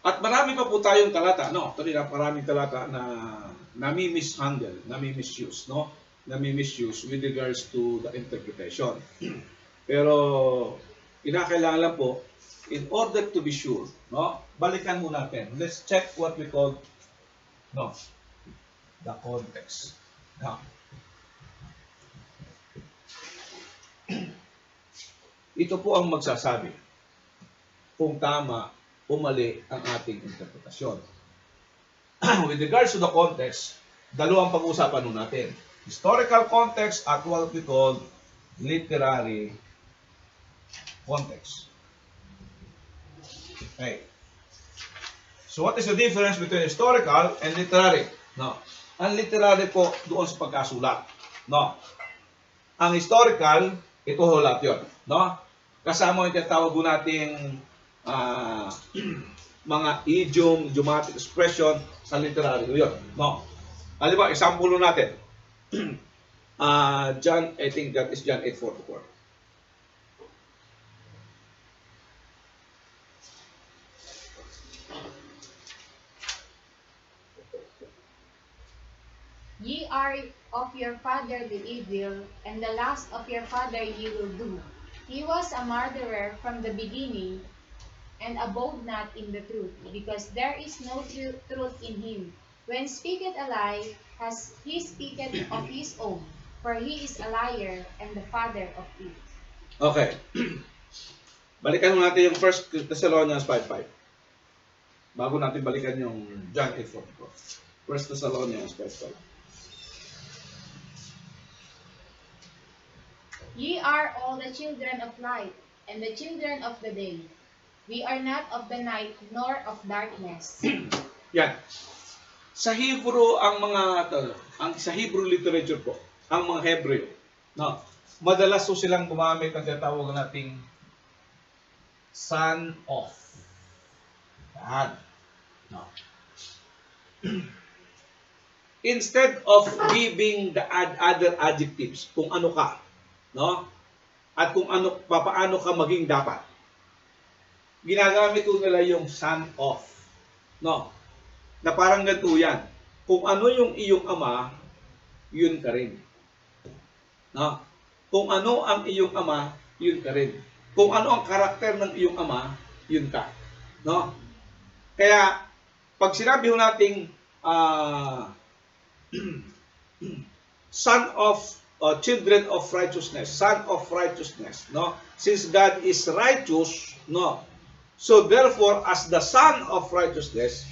At marami pa po tayong talata, no? Actually, maraming talata na nami-mishandle, nami-misuse, no? Nami-misuse with regards to the interpretation. Pero, kinakailangan lang po, in order to be sure, no? Balikan muna natin. Let's check what we call, no? The context. Now, ito po ang magsasabi kung tama o mali ang ating interpretasyon. With regards to the context, dalawang pag-uusapan nun natin. Historical context at what we call literary context. Okay. So what is the difference between historical and literary? No. Ang literary po doon sa pagkasulat. No. Ang historical, ito ho lahat yun. No? Kasama yung tinatawag po nating mga idiom, idiomatic expression sa literary yun. No? Halimbawa, example natin. John, I think that is John 8:44. Ye are of your father the evil, and the lust of your father ye will do. He was a murderer from the beginning, and abode not in the truth, because there is no truth in him. When speaketh a lie, he speaketh of his own, for he is a liar and the father of it. Okay. Balikan mo natin yung 1 Thessalonians 5:5. Bago natin balikan yung John 8:44. 1 Thessalonians 5:5. Ye are all the children of light, and the children of the day. We are not of the night, nor of darkness. Yan. Sa Hebrew, sa Hebrew literature po, ang mga Hebreo, no, madalas po silang gumamit ng tinatawag nating son of. Yan. No. Instead of giving the other adjectives, kung ano ka, no? At kung paano ka maging dapat. Ginagamit ko nila yung son of. No? Na parang ganito yan. Kung ano yung iyong ama, yun ka rin. No? Kung ano ang iyong ama, yun ka rin. Kung ano ang karakter ng iyong ama, yun ka. No? Kaya, pag sinabi ho nating son of children of righteousness, son of righteousness, no? Since God is righteous, no? So therefore, as the son of righteousness,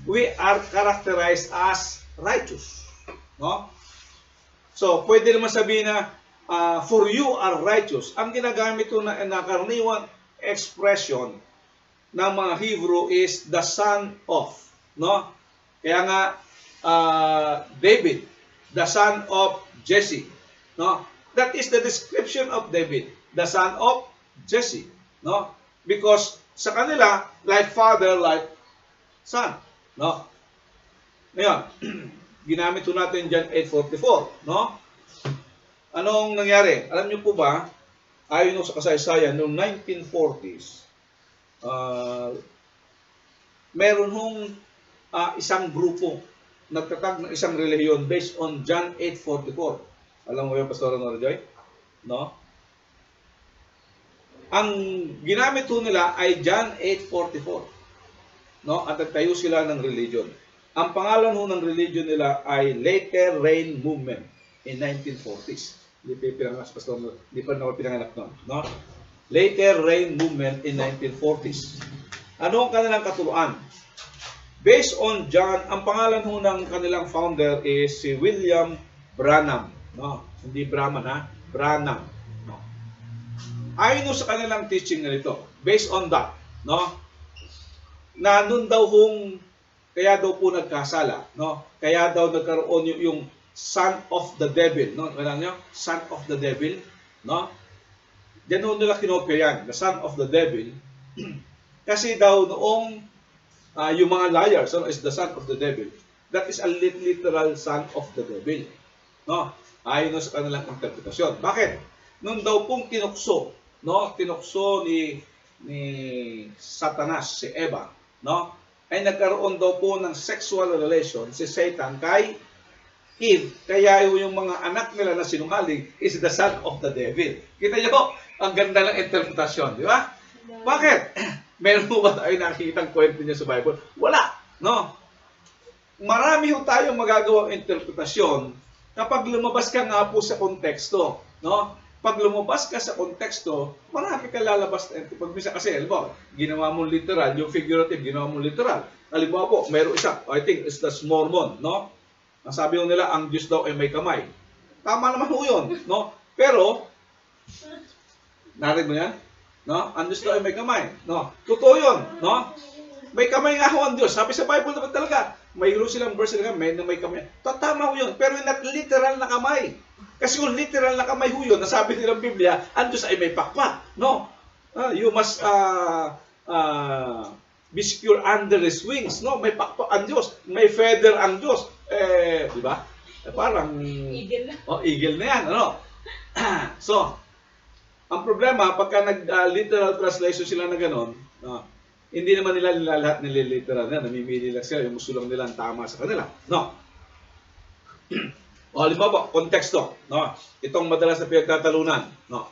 we are characterized as righteous, no? So pwede naman sabihin na for you are righteous. Ang ginagamit ko na karaniwang expression ng mga Hebrew is the son of, no? Kaya nga David, the son of Jesse. No? That is the description of David, the son of Jesse. No? Because sa kanila, like father, like son. No? Ngayon, ginamit po natin John 8:44. No? Anong nangyari? Alam niyo po ba, ayon sa kasaysayan, noong 1940s, meron hong isang grupo nagtatag ng isang relihiyon based on John 8:44. Alam mo yung Pastor Norjoy? No? Ang ginamit po nila ay John 8:44. No? At nagtayo sila ng religion. Ang pangalan ho ng religion nila ay Latter Rain Movement in 1940s. Hindi pa na pinanganak noon. No? Latter Rain Movement in 1940s. Ano ang kanilang katuruan? Based on John, ang pangalan ho ng kanilang founder is si William Branham. No, hindi Brahman ha, Branham. No. Ayon sa kanilang teaching na ito, based on that, no, na nun daw kaya daw po nagkasala, no, kaya daw nagkaroon yung son of the devil, no, alam niyo, son of the devil, no, diyan ho nila kinopya yan, the son of the devil, kasi daw noong yung mga liars, no, is the son of the devil, that is a literal son of the devil. No? Ayon sa kanilang interpretasyon. Bakit? Nung daw pong tinukso, no? Tinukso ni Satanas, si Eva, no? Ay nagkaroon daw po ng sexual relation si Satan kay Eve. Kaya yung mga anak nila na sinungaling is the son of the devil. Kita nyo, ang ganda ng interpretasyon, di ba? Bakit? Meron mo ba tayo nakikita kwento niya sa Bible? Wala, no? Marami ho tayong magagawang interpretasyon kapag lumabas ka nga po sa konteksto, no? Pag lumabas ka sa konteksto, marami ka lalabas na pag misa kasi, halimbawa, ginawa mong literal, yung figurative, ginawa mong literal. Halimbawa po, mayroon isa, I think it's the Mormon, no? Ang sabi nila, ang Diyos daw ay may kamay. Tama naman ho yun, no? Pero, narinig mo yan? No? Ang Diyos daw ay may kamay. No? Totoo yun, no? May kamay nga ho ang Diyos. Sabi sa Bible naman talaga, mayroon silang verse na may kamay. Tama ho yun, pero not literal na kamay. Kasi kung literal na kamay ho yun, nasabi nilang Biblia, ang Diyos ay may pakpak. No? You must be secure under His wings. No? May pakpak ang Diyos. May feather ang Diyos. Di ba? Parang eagle. Eagle na yan. Ano? So, ang problema, pagka nag-literal translation sila na gano'n, hindi naman nila lahat nililiteral na, namimili lang sila, yung gusto lang nila ang tama sa kanila. No? O, halimbawa, konteksto. No? Itong madalas na pinagtatalunan. No?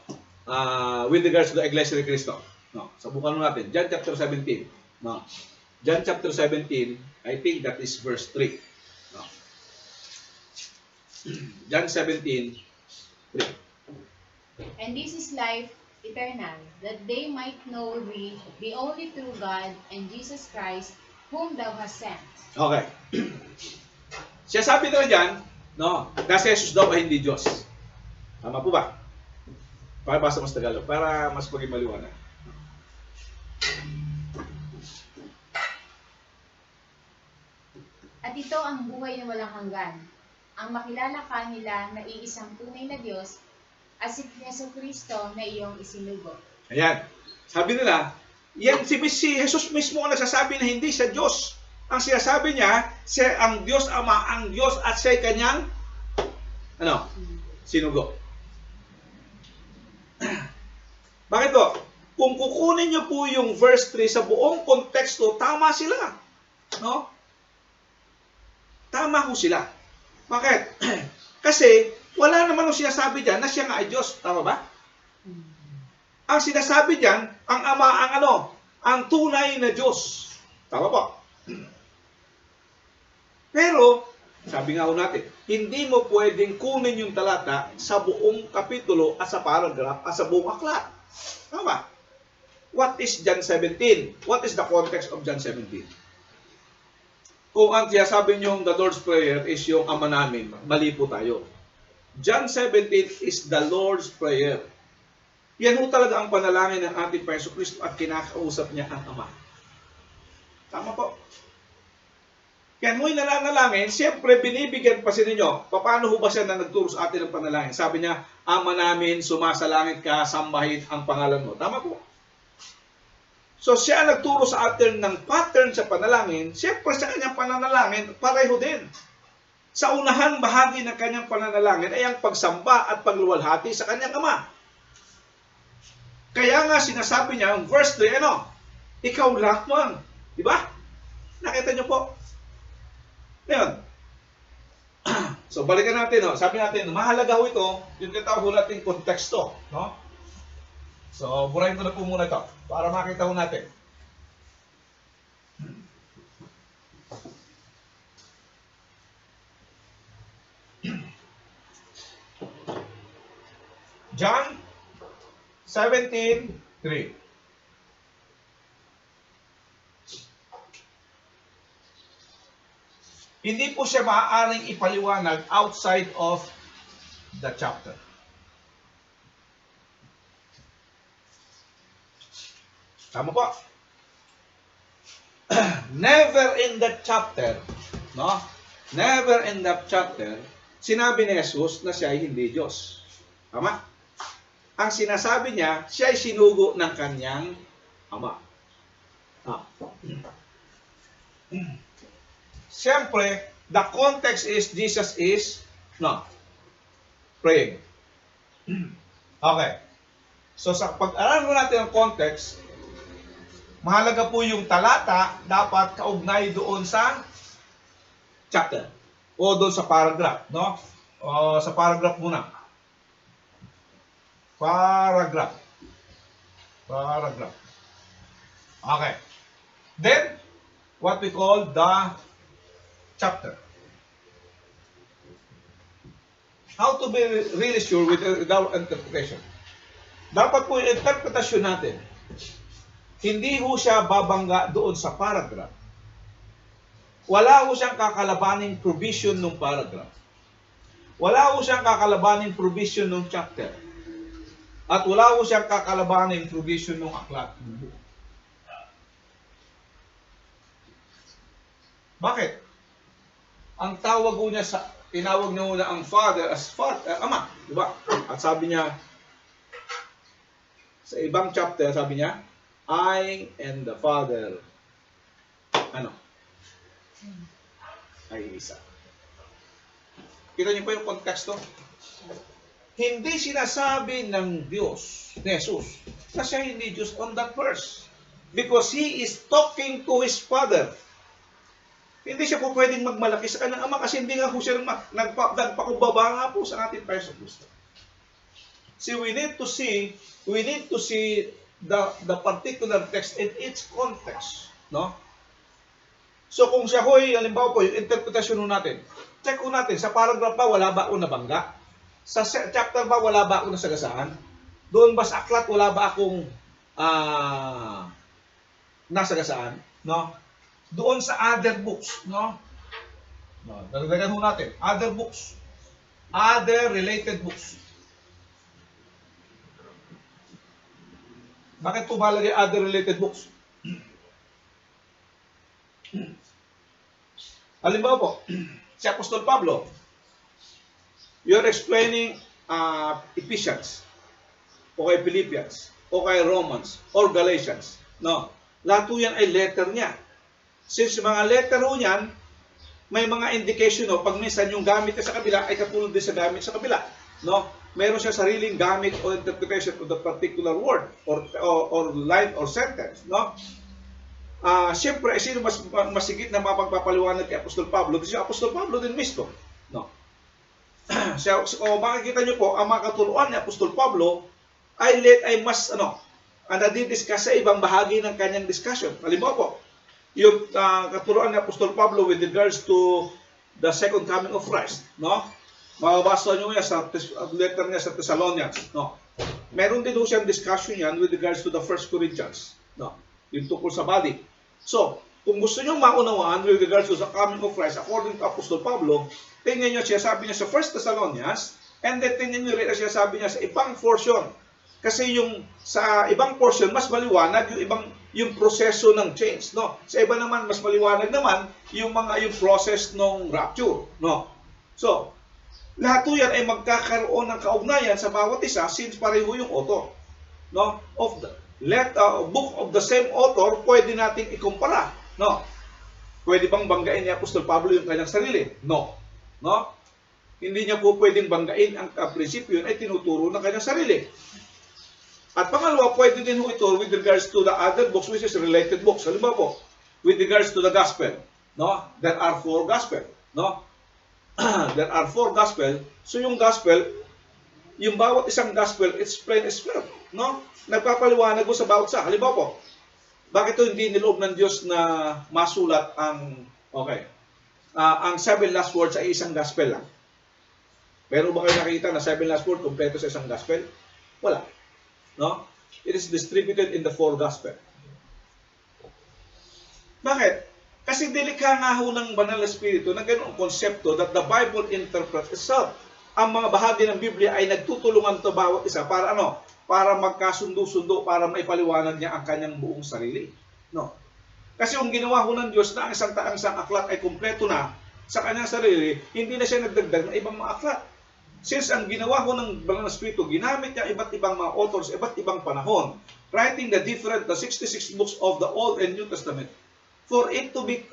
With regards to the Iglesia ni Cristo. No? Sabukan mo natin. John chapter 17. No? John chapter 17, I think that is verse 3. No? John 17, 3. And this is life eternal, that they might know thee, the only true God, and Jesus Christ, whom thou hast sent. Okay. Siya sabi nila dyan, no, na si Jesus daw ay hindi Diyos. Tama po ba? Pakibasa mas Tagalog, para mas maging maliwanag. At ito ang buhay na walang hanggan, ang makilala ka nila na iisang tunay na Diyos, at si Jesucristo na iyong isinugo. Ayan. Sabi nila, yan si Jesus mismo ang nagsasabi na hindi siya Diyos. Ang sinasabi niya, siya ang Diyos Ama, ang Diyos at siya kanyang sinugo. Bakit po? Kung kukunin niyo po yung verse 3 sa buong konteksto, tama sila. No? Tama ho sila. Bakit? Kasi, wala naman ang sinasabi dyan na siya nga ay Diyos. Tama ba? Ang sinasabi dyan, ang Ama, ang tunay na Diyos. Tama po. Pero, sabi nga ho natin, hindi mo pwedeng kunin yung talata sa buong kapitulo at sa paragraph at sa buong aklat. Tama. What is John 17? What is the context of John 17? Kung ang sinasabi nyo the Lord's Prayer is yung Ama namin, mali po tayo. John 17 is the Lord's Prayer. Yan ho talaga ang panalangin ng ating Panginoon Kristo at kinakausap niya ang Ama. Tama po. Yan mo'y nananalangin, siyempre binibigyan pa ninyo. Paano ho ba siya na nagturo sa atin ng panalangin? Sabi niya, Ama namin, sumasalangit ka, sambahin ang pangalan mo. Tama po. So siya nagturo sa atin ng pattern sa panalangin, siyempre sa kanyang pananalangin, pareho din. Sa unahan bahagi ng kanyang pananalangin ay ang pagsamba at pagluwalhati sa kanyang Ama. Kaya nga sinasabi niya, ang verse 3, ikaw lamang. Di ba? Nakita niyo po? Ngayon, so balikan natin, sabi natin, mahalaga ho ito, yung tinatawag natin konteksto. No? So, burahin ko na po muna ito, para makita ho natin. John 17:3. Hindi po siya maaaring ipaliwanag outside of the chapter. Tama po. Never in that chapter, no? Never in that chapter, sinabi ni Jesus na siya ay hindi Diyos. Tama? Ang sinasabi niya, siya ay sinugo ng kanyang Ama. Siyempre, the context is Jesus is praying. Okay. So sa pag-aralan natin ang context, mahalaga po yung talata dapat kaugnay doon sa chapter o doon sa paragraph, no? O sa paragraph muna. Paragraph. Paragraph. Okay. Then, what we call the chapter. How to be really sure with our interpretation? Dapat po yung interpretasyon natin, hindi ho siya babangga doon sa paragraph. Wala ho siyang kakalabaning provision ng paragraph. Wala ho siyang kakalabaning provision ng chapter. At wala ho siyang kakalabaning provision ng aklat. Bakit? Ang tawag ho niya sa, tinawag niya muna ang Father as Ama. Diba? At sabi niya, sa ibang chapter, sabi niya, I and the Father, ay isa. Kita niyo po yung konteksto? Hindi sinasabi ng Diyos, ni Jesus, na siya hindi Diyos on that verse. Because He is talking to His Father. Hindi siya po pwedeng magmalaki sa kanyang Ama kasi hindi nga po siya nagpakubaba nga po sa ating Kristo Kristo. See, we need to see the particular text in its context, no? So kung siya ho'y, halimbawa po, yung interpretasyon natin, check ko natin, sa paragraph ba, wala ba ako nabangga? Sa chapter ba, wala ba ako nasagasaan? Doon ba sa aklat, wala ba akong nasagasaan? No? Doon sa other books, no? Dagdagan mo natin, other books, other related books. Bakit po malagay other related books? Halimbawa po, si Apostol Pablo, you're explaining Ephesians, o kay Philippians, o kay Romans, or Galatians. No, lahat po yan ay letter niya. Since mga letter ho niyan, may mga indication pag minsan yung gamit niya sa kabila ay katulad din sa gamit sa kabila. No? Meron siya sariling gamit o interpretation of the particular word or line or sentence. No? Siyempre, sino mas masigit na mapagpapaliwanag kay Apostol Pablo? Si Apostol Pablo din mismo. No? Makikita niyo po, ang mga katuruan ni Apostol Pablo ay mas nadidiscuss sa ibang bahagi ng kanyang discussion. Halimbawa po, yung katuruan ni Apostol Pablo with regards to the second coming of Christ, no? Mababasa niyo yan sa letter niya sa Thessalonians, no? Meron din siyang discussion yan with regards to the 1 Corinthians, no? Yung tungkol sa body. So, kung gusto niyo maunawaan with regards to the coming of Christ according to Apostol Pablo, tingnan niyo siya sabi niya sa 1 Thessalonians, and then tingnan niyo rin siya sabi niya sa ibang portion. Kasi yung sa ibang portion mas maliwanag yung proseso ng change, no? Sa iba naman mas maliwanag naman yung process ng rapture, no? So, lahat 'yan ay magkakaroon ng kaugnayan sa bawat isa since pareho yung author, no? Of the book of the same author, pwede nating ikumpara, no? Pwede bang banggain ni Apostol Pablo yung kanyang sarili? No. No? Hindi niya po pwedeng banggain ang prinsipyo ay tinuturo ng kanyang sarili. At pangalawa, pwede din ito with regards to the other books, which is related books. Halimbawa po, with regards to the gospel, no? There are 4 gospel, no? There are 4 gospel. So yung gospel, yung bawat isang gospel, it's plain as well, no? Nagpapaliwanag mo sa bawat isa. Halimbawa po, bakit ito hindi niloob ng Diyos na masulat ang 7 last words ay isang gospel lang? Pero ba kayo nakita na 7 last words kompleto sa isang gospel? Wala. No? It is distributed in the 4 gospel. Bakit? Kasi delikha nga ho ng banal na espiritu na ganoong konsepto that the Bible interprets itself. Ang mga bahagi ng Biblia ay nagtutulungan to bawat isa para para magkasundo-sundo, para maipaliwanag niya ang kanyang buong sarili. No? Kasi yung ginawa ho ng Diyos na ang isang aklat ay kumpleto na sa kanyang sarili, hindi na siya nagdagdag na ibang mga aklat. Since ang ginawa ko ng banal na espiritu, ginamit niya iba't ibang mga authors, iba't ibang panahon, writing the 66 books of the Old and New Testament for it to be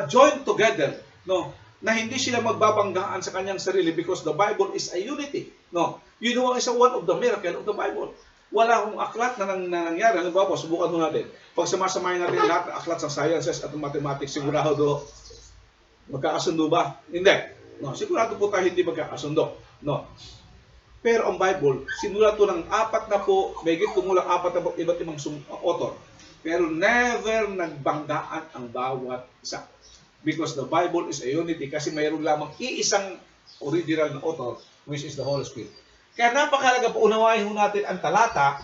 joined together, no? na hindi sila magbabanggaan sa kanyang sarili because the Bible is a unity. No? You know, is one of the miracle of the Bible. Wala akong aklat na nangyari. Halimbawa po, subukan mo natin. Pag samasamahin natin lahat ng aklat sa sciences at mathematics, sigurado magkakasundo ba? Hindi. No, sigurado po tayo hindi magkakasundo. No. Pero ang Bible, sinulat po ng may kumulang 4 iba't ibang author. Pero never nagbanggaan ang bawat isa. Because the Bible is a unity kasi mayroon lamang iisang original na author, which is the Holy Spirit. Kaya napakahalaga po unawain natin ang talata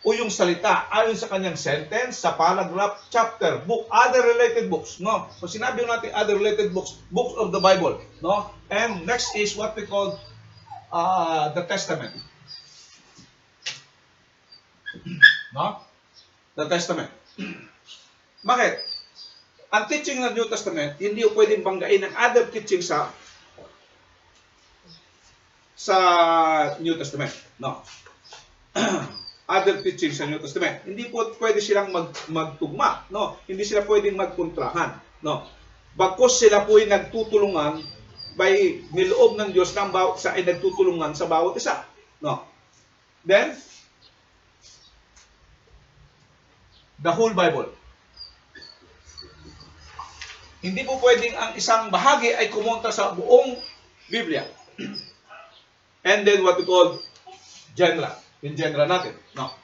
o yung salita ayon sa kanyang sentence, sa paragraph, chapter, book, other related books. No? So sinabi natin other related books, books of the Bible. No? And next is what we call the Testament. No? The Testament. Bakit? Ang teaching ng New Testament, hindi po pwedeng banggain ng other teaching sa New Testament. No. Other teaching sa New Testament. Hindi po pwede silang magtugma. No. Hindi sila pwedeng magkontrahan. No. Bagkus sila po ay nagtutulungan by niloob ng Diyos ng ay nagtutulungan sa bawat isa. No. Then, the whole Bible. Hindi po pwedeng ang isang bahagi ay kumontra sa buong Biblia. And then what we call genre. Yung genre natin. No.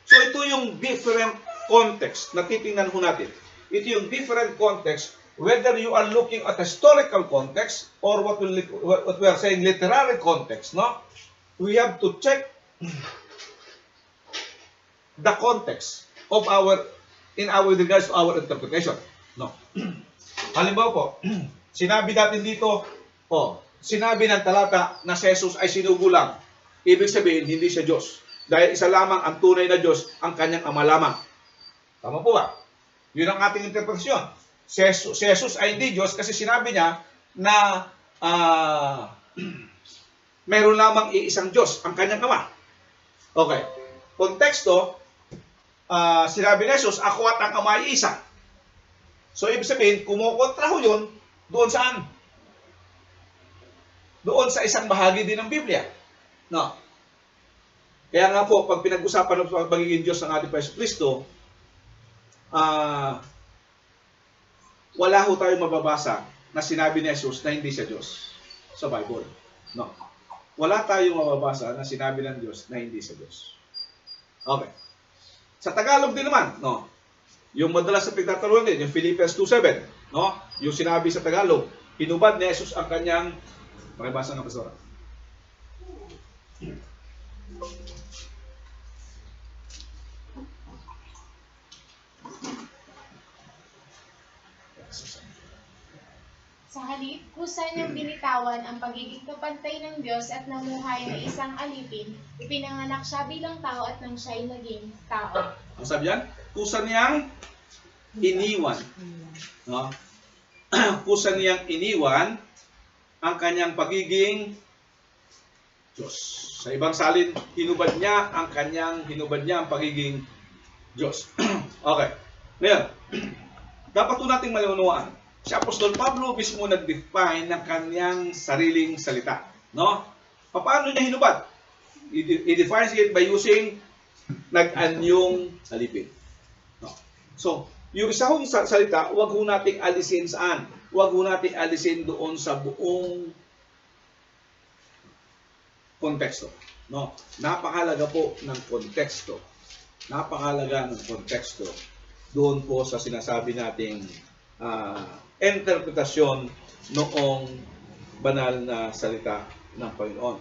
So ito yung different context na titingnan ho natin. Ito yung different context whether you are looking at historical context or what we are saying literary context. No? We have to check the context of in our regards to our interpretation. No. Halimbawa po, sinabi natin dito, sinabi ng talata na si Jesus ay sinugo lang. Ibig sabihin, hindi siya Diyos. Dahil isa lamang ang tunay na Diyos, ang kanyang ama lamang. Tama po ba? Yun ang ating interpretasyon. Si Jesus ay hindi Diyos kasi sinabi niya na mayroon lamang iisang Diyos, ang kanyang ama. Okay. Konteksto, sinabi ni Jesus, ako at ang ama ay isa. So, ibig sabihin, kumukontra ho yun, doon saan? Doon sa isang bahagi din ng Biblia. No. Kaya nga po, pag pinag-usapan ng pagiging Diyos ng ating Panginoon Kristo, wala ho tayong mababasa na sinabi ni Jesus na hindi siya Diyos sa Bible. No. Wala tayong mababasa na sinabi ng Diyos na hindi siya Diyos. Okay. Sa Tagalog din naman, no. Yung madalas na pagtatalunan din, yung Philippians 2:7, no? Yung sinabi sa Tagalog, hinubad ni Jesus ang kanyang, pakibasa ng pastora. Sa halip, kusa niyang binitawan ang pagiging kapantay ng Diyos at namuhay na isang alipin, ipinanganak siya bilang tao at nang siya'y naging tao. Ang sabi yan? Kusa niyang iniwan. No? Kusa niyang iniwan ang kanyang pagiging Diyos. Sa ibang salin, hinubad niya ang pagiging Diyos. Okay. Ngayon, dapat po nating malunawaan. Si Apostol Pablo mismo nag-define ng kanyang sariling salita. No? Paano niya hinubad? He defines it by using nag-anyong alipin. No? So, yung isang salita, huwag ho nating alisin saan? Huwag ho nating alisin doon sa buong konteksto. No? Napakahalaga po ng konteksto. Napakahalaga ng konteksto doon po sa sinasabi nating interpretasyon noong banal na salita ng Panginoon.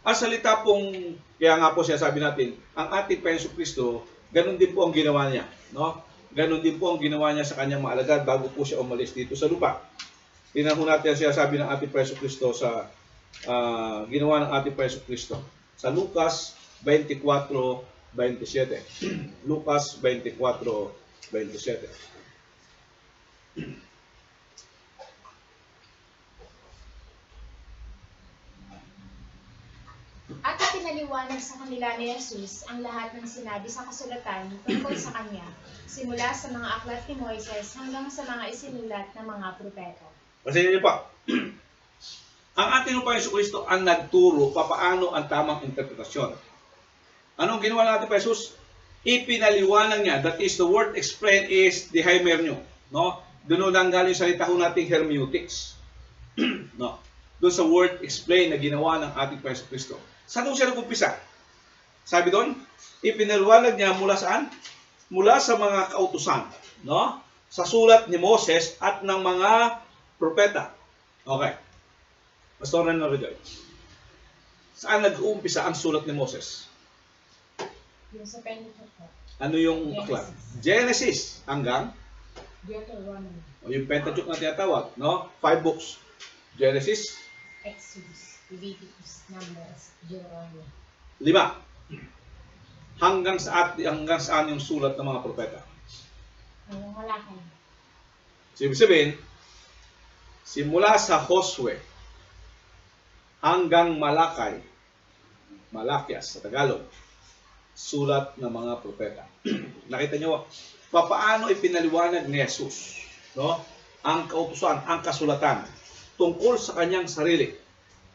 Ang salita pong, kaya nga po sinasabi natin, ang ating Panginoon Kristo, ganun din po ang ginawa niya. No? Ganun din po ang ginawa niya sa kanyang mga alagad bago po siya umalis dito sa lupa. Tingnan po natin ang sinasabi ng ating Panginoon Kristo sa ginawa ng ating Panginoon Kristo. Sa Lucas 24:27. Lucas 24:27. At ipinaliwanag sa kanila ni Jesus ang lahat ng sinabi sa kasulatan tungkol sa kanya, simula sa mga aklat ni Moises hanggang sa mga isinulat ng mga propeta. Kasi yun pa, ang ating Panginoon Hesus Kristo ang nagturo papaano ang tamang interpretasyon. Anong ginawa natin pa Jesus? Ipinaliwanag niya. That is, the word explain is the Heimer nyo. No? Doon lang galing salita ho nating hermeneutics. No? Doon sa word explain na ginawa ng ating Panginoon Kristo. Saan siya nag-umpisa? Sabi doon, ipinaliwanag niya mula saan? Mula sa mga kautusan. No? Sa sulat ni Moses at ng mga propeta. Okay. Pastor na rin. Saan nag-uumpisa ang sulat ni Moses? Yung sa Pentateuch. Ano yung aklat? Genesis hanggang Deuteronomy. o yung Pentateuch na tinatawag, no? 5 books. Genesis, Exodus, Leviticus, Numbers, Deuteronomy. 5. Hanggang saan yung sulat ng mga propeta? Hanggang Malakay. So, ibig sabihin, simula sa Josue hanggang Malakay, Malakias sa Tagalog, sulat ng mga propeta. Nakita nyo, papaano ipinaliwanag ni Jesus, no? Ang kautusan, ang kasulatan tungkol sa kanyang sarili.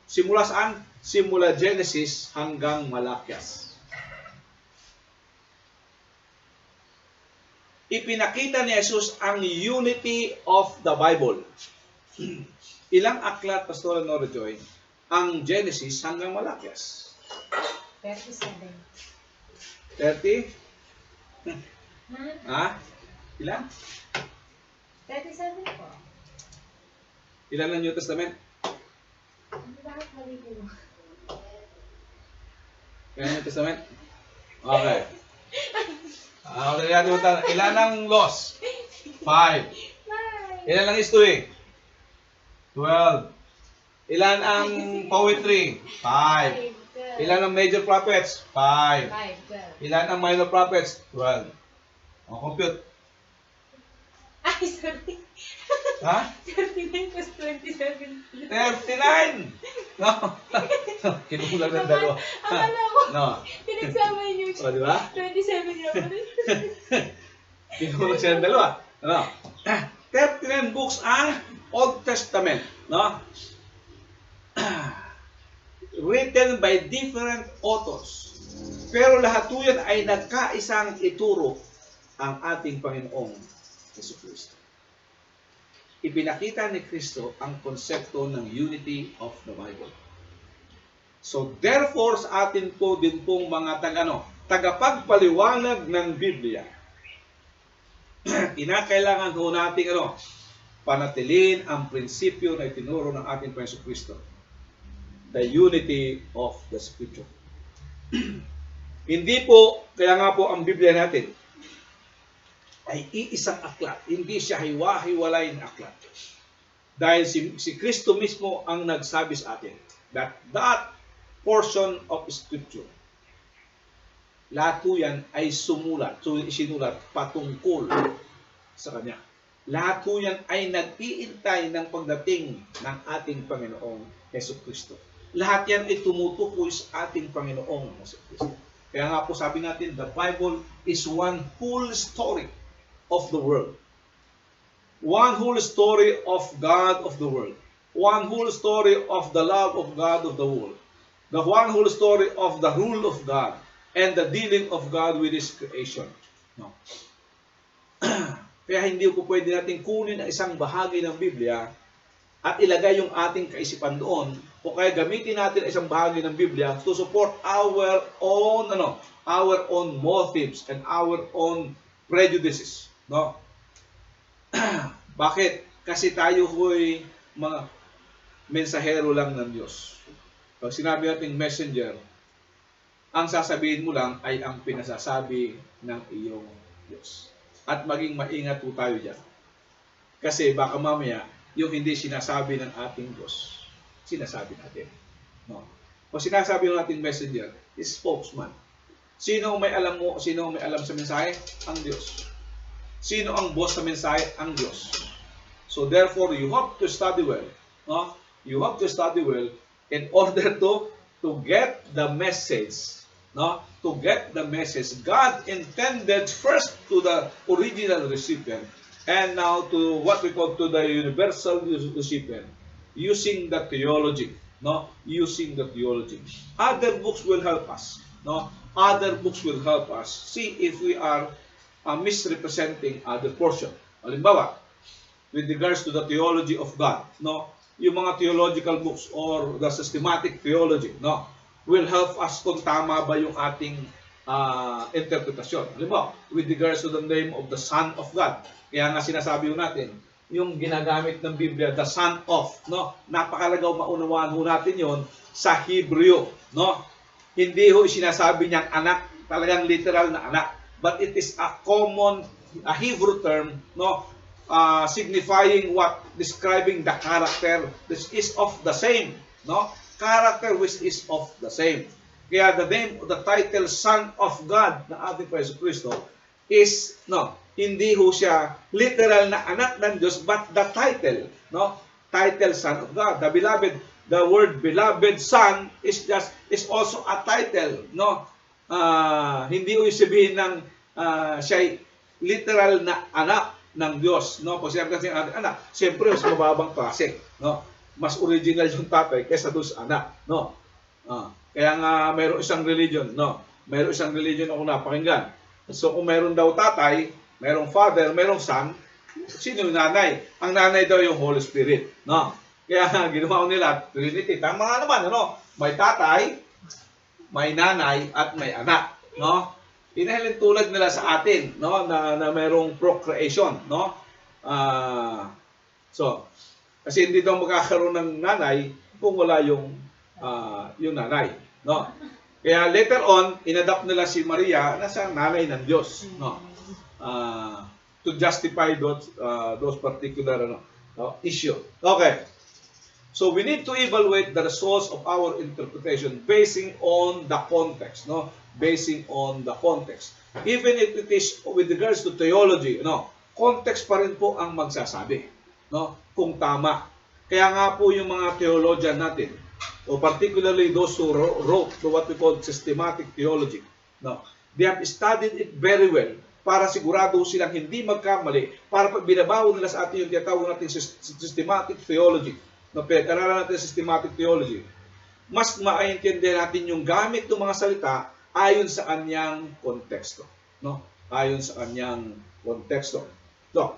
Simula saan? Simula Genesis hanggang Malakias. Ipinakita ni Jesus ang unity of the Bible. Ilang aklat, Pastor Norojoy, ang Genesis hanggang Malakias? 37. 30? Ha? Ilan? 37 po. Ilan ang New Testament? Bakit mali po? Ilan ang New Testament? Okay. Ilan ang laws? 5. Ilan ang history? 12. Ilan ang poetry? 5. Ilan ang major prophets? 5. 5, 12. Ilan ang minor prophets? 12. O, compute. Ay, sorry. Ha? 39 plus 27. 39! No? Kinulang ng dalawa. Akala ko, No. pinagsama niyo O, di ba? 27 yung Kinulang siya ng dalawa. No? 39 books ang Old Testament. No? Written by different authors. Pero lahat yan ay nagkaisang ituro ang ating Panginoong Jesucristo. Ipinakita ni Kristo ang konsepto ng unity of the Bible. So therefore sa atin po din pong mga tagapagpaliwanag ng Biblia, kinakailangan ho natin panatilin ang prinsipyo na itinuro ng ating Panginoong Kristo. The unity of the Scripture. Hindi po, kaya nga po ang Biblia natin ay iisang aklat. Hindi siya hiwa-hiwalay na aklat. Dahil si Kristo mismo ang nagsabi sa atin that portion of Scripture, lahat po yan ay isinulat patungkol sa Kanya. Lahat po yan ay nag-iintay ng pagdating ng ating Panginoong Jesucristo. Lahat yan ay tumutukoy sa ating Panginoong Jesucristo. Kaya nga po sabi natin, the Bible is one whole story of the world. One whole story of God of the world. One whole story of the love of God of the world. The one whole story of the rule of God and the dealing of God with His creation. No. Kaya hindi po pwede natin kunin ang isang bahagi ng Biblia at ilagay yung ating kaisipan doon, o kaya gamitin natin isang bahagi ng Biblia to support our own motives and our own prejudices. No? Bakit? Kasi tayo ho'y mga mensahero lang ng Diyos. Pag sinabi nating messenger, ang sasabihin mo lang ay ang pinasasabi ng iyong Diyos. At maging maingat po tayo dyan. Kasi baka mamaya, yung hindi sinasabi ng ating Diyos, sinasabi natin. No? O sinasabi ng ating messenger, is spokesman. Sino ang may alam sa mensahe? Ang Diyos. Sino ang boss sa mensahe? Ang Diyos. So therefore, you have to study well. No? You have to study well in order to get the message. No? To get the message God intended first to the original recipient And now to what we call to the universal recipient, using the theology, no, using the theology. Other books will help us, no, other books will help us see if we are misrepresenting other portion. Halimbawa, with regards to the theology of God, no, yung mga theological books or the systematic theology, no, will help us kung tama ba yung ating interpretasyon. Halimbawa, with regards to the name of the Son of God, kaya nga sinasabi natin, yung ginagamit ng Biblia, the Son of, no, napakalagaw maunawaan ho natin yon sa Hebreo, no, hindi ho sinasabi niyang anak, talagang literal na anak, but it is a common Hebrew term, no, signifying what? Describing the character which is of the same, no? Character which is of the same. Kaya the name, the title Son of God na ating Preso Kristo is, no, hindi ho siya literal na anak ng Diyos, but the title, no? Title Son of God. The beloved, the word beloved Son is also a title, no? Hindi ho sabihin ng siya literal na anak ng Diyos, no? Pag sinabi kasi ang anak, siyempre mas mababang klase, no? Mas original yung tatay kaysa doon sa anak, no? Kaya nga mayroong isang religion, no? Mayroong isang religion ako napakinggan. So kung mayroon daw tatay, mayroong father, mayroong son, sino yung nanay? Ang nanay daw yung Holy Spirit, no? Kaya ginawa nila Trinity. Tama nga naman, ano? May tatay, may nanay, at may anak, no? Dahil tulad nila sa atin, no, na mayroong procreation, no? So, kasi hindi daw magkakaroon ng nanay kung wala yung nanay, no? Kaya later on, inadapt nila si Maria na sa nanay ng Diyos, no? To justify those particular issue. Okay. So we need to evaluate the results of our interpretation basing on the context, no? Basing on the context. Even if it is with regards to theology, no? Context pa rin po ang magsasabi, no? Kung tama. Kaya nga po yung mga theologian natin, o particularly those who wrote what we call systematic theology, no? They have studied it very well para sigurado silang hindi magkamali, para pag binabawo nila sa atin yung tinatawag natin systematic theology, no, pinag-aralan natin systematic theology, mas maintindihan natin yung gamit ng mga salita ayon sa kanyang konteksto, no? Ayon sa kanyang konteksto. So,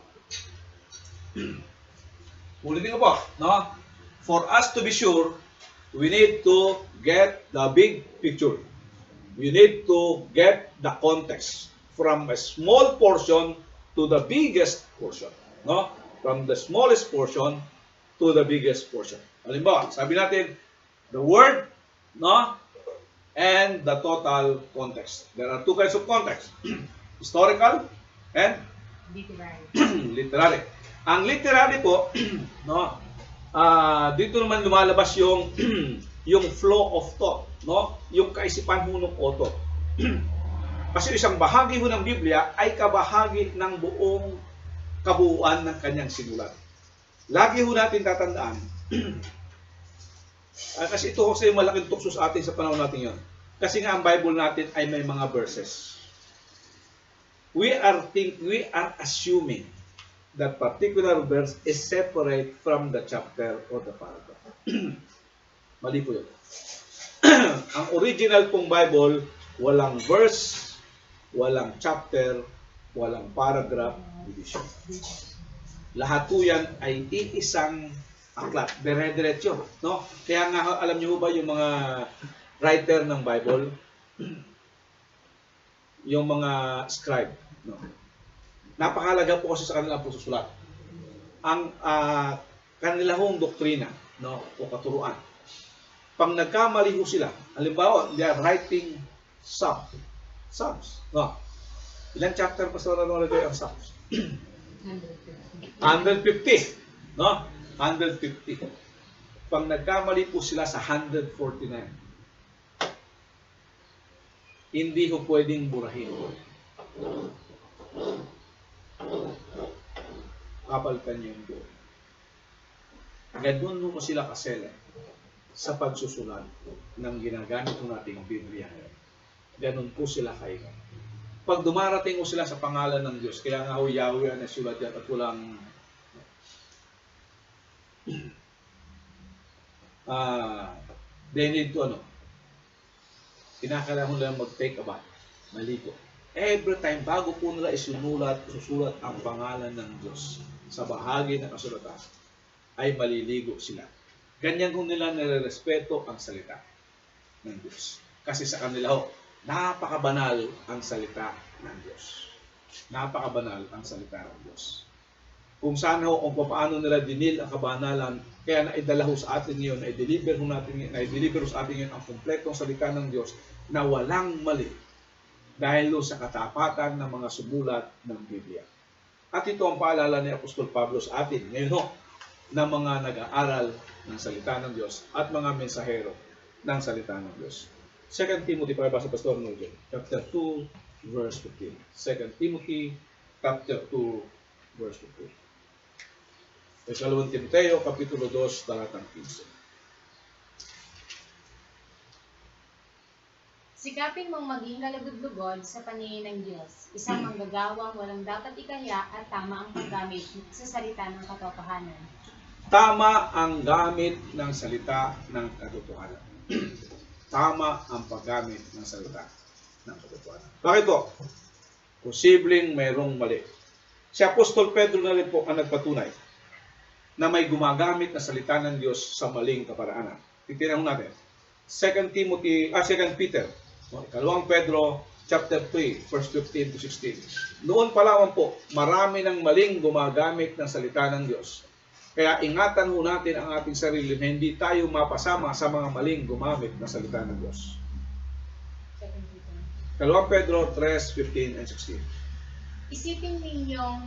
ulitin ko po, no? For us to be sure, we need to get the big picture. We need to get the context from a small portion to the biggest portion, no? From the smallest portion to the biggest portion. Halimbawa, sabi natin, the word, no, and the total context. There are two kinds of context. Historical and literary. Ang literary po, no, dito naman lumalabas yung yung flow of thought, no, yung kaisipan ho ng author. Kasi isang bahagi ho ng Biblia ay kabahagi ng buong kabuuan ng kanyang sinulat. Lagi ho natin tatandaan, kasi ito kasi malaking tukso sa atin sa panahon natin yon. Kasi nga ang Bible natin ay may mga verses. We are assuming that particular verse is separate from the chapter or the paragraph. Mali po yun. Ang original pong Bible, walang verse, walang chapter, walang paragraph division. Lahat po yan ay iisang aklat, dire-diretso, no? Kaya nga alam niyo ba yung mga writer ng Bible, yung mga scribe, no? Napakahalaga po kasi sa kanila po susulat. Ang kanila hong doktrina, no, o katuruan. Pag nagkamali ho sila, halimbawa, they are writing Psalms, no? Ilang chapter pa sa nalagay ang Psalms? 150, no? 150. Pag nagkamali po sila sa 149, hindi ko pwedeng burahin. Kapalkan niyo yung buo. Ganun mo sila kasela sa pagsusulat ng ginagamit ng ating Biblia. Ganun po sila kailan. Pag dumarating mo sila sa pangalan ng Diyos, kaya nga ho Yahweh ang nasulat yan at walang they need to kinakailangan nila mag-take a bath, maligo. Every time, bago po nila susulat ang pangalan ng Diyos sa bahagi ng kasulatan, ay maliligo sila. Ganyan kung nila nire-respeto ang salita ng Diyos. Kasi sa kanila ho, napakabanal ang salita ng Diyos. Napakabanal ang salita ng Diyos. Kung saan ho, kung paano nila dinil ang kabanalan, kaya naidala ho sa atin ngayon, na-deliver ho sa atin ngayon ang kumpletong salita ng Diyos na walang mali dahil sa katapatan ng mga sumulat ng Biblia. At ito ang paalala ni Apostol Pablo sa atin ngayon ho, ng mga nag-aaral ng salita ng Diyos at mga mensahero ng salita ng Diyos. 2 Timothy, pakibasa Pastor Nugent, chapter 2, verse 15. 2 Timothy, chapter 2, verse 15. Ikalawang Timoteo, kapitulo 2, talatang 15. Sikapin mong maging kalugod-lugod sa paningin ng Diyos, isang manggagawang walang dapat ikaya at tama ang paggamit sa salita ng katotohanan. Tama ang gamit ng salita ng katotohanan. Tama ang paggamit ng salita ng katotohanan. Bakit po? Posibleng mayroong mali. Si Apostol Pedro na rin po ang nagpatunay na may gumagamit na salita ng Diyos sa maling kaparaanan. Titignan natin. 2 Peter, ikalawang Pedro, chapter 3, verse 15 to 16. Noon pa lamang po, marami ng maling gumagamit ng salita ng Diyos. Kaya ingatan ho natin ang ating sarili na hindi tayo mapasama sa mga maling gumamit ng salita ng Diyos. Ikalawang Pedro 3, 15 and 16. Isipin ninyong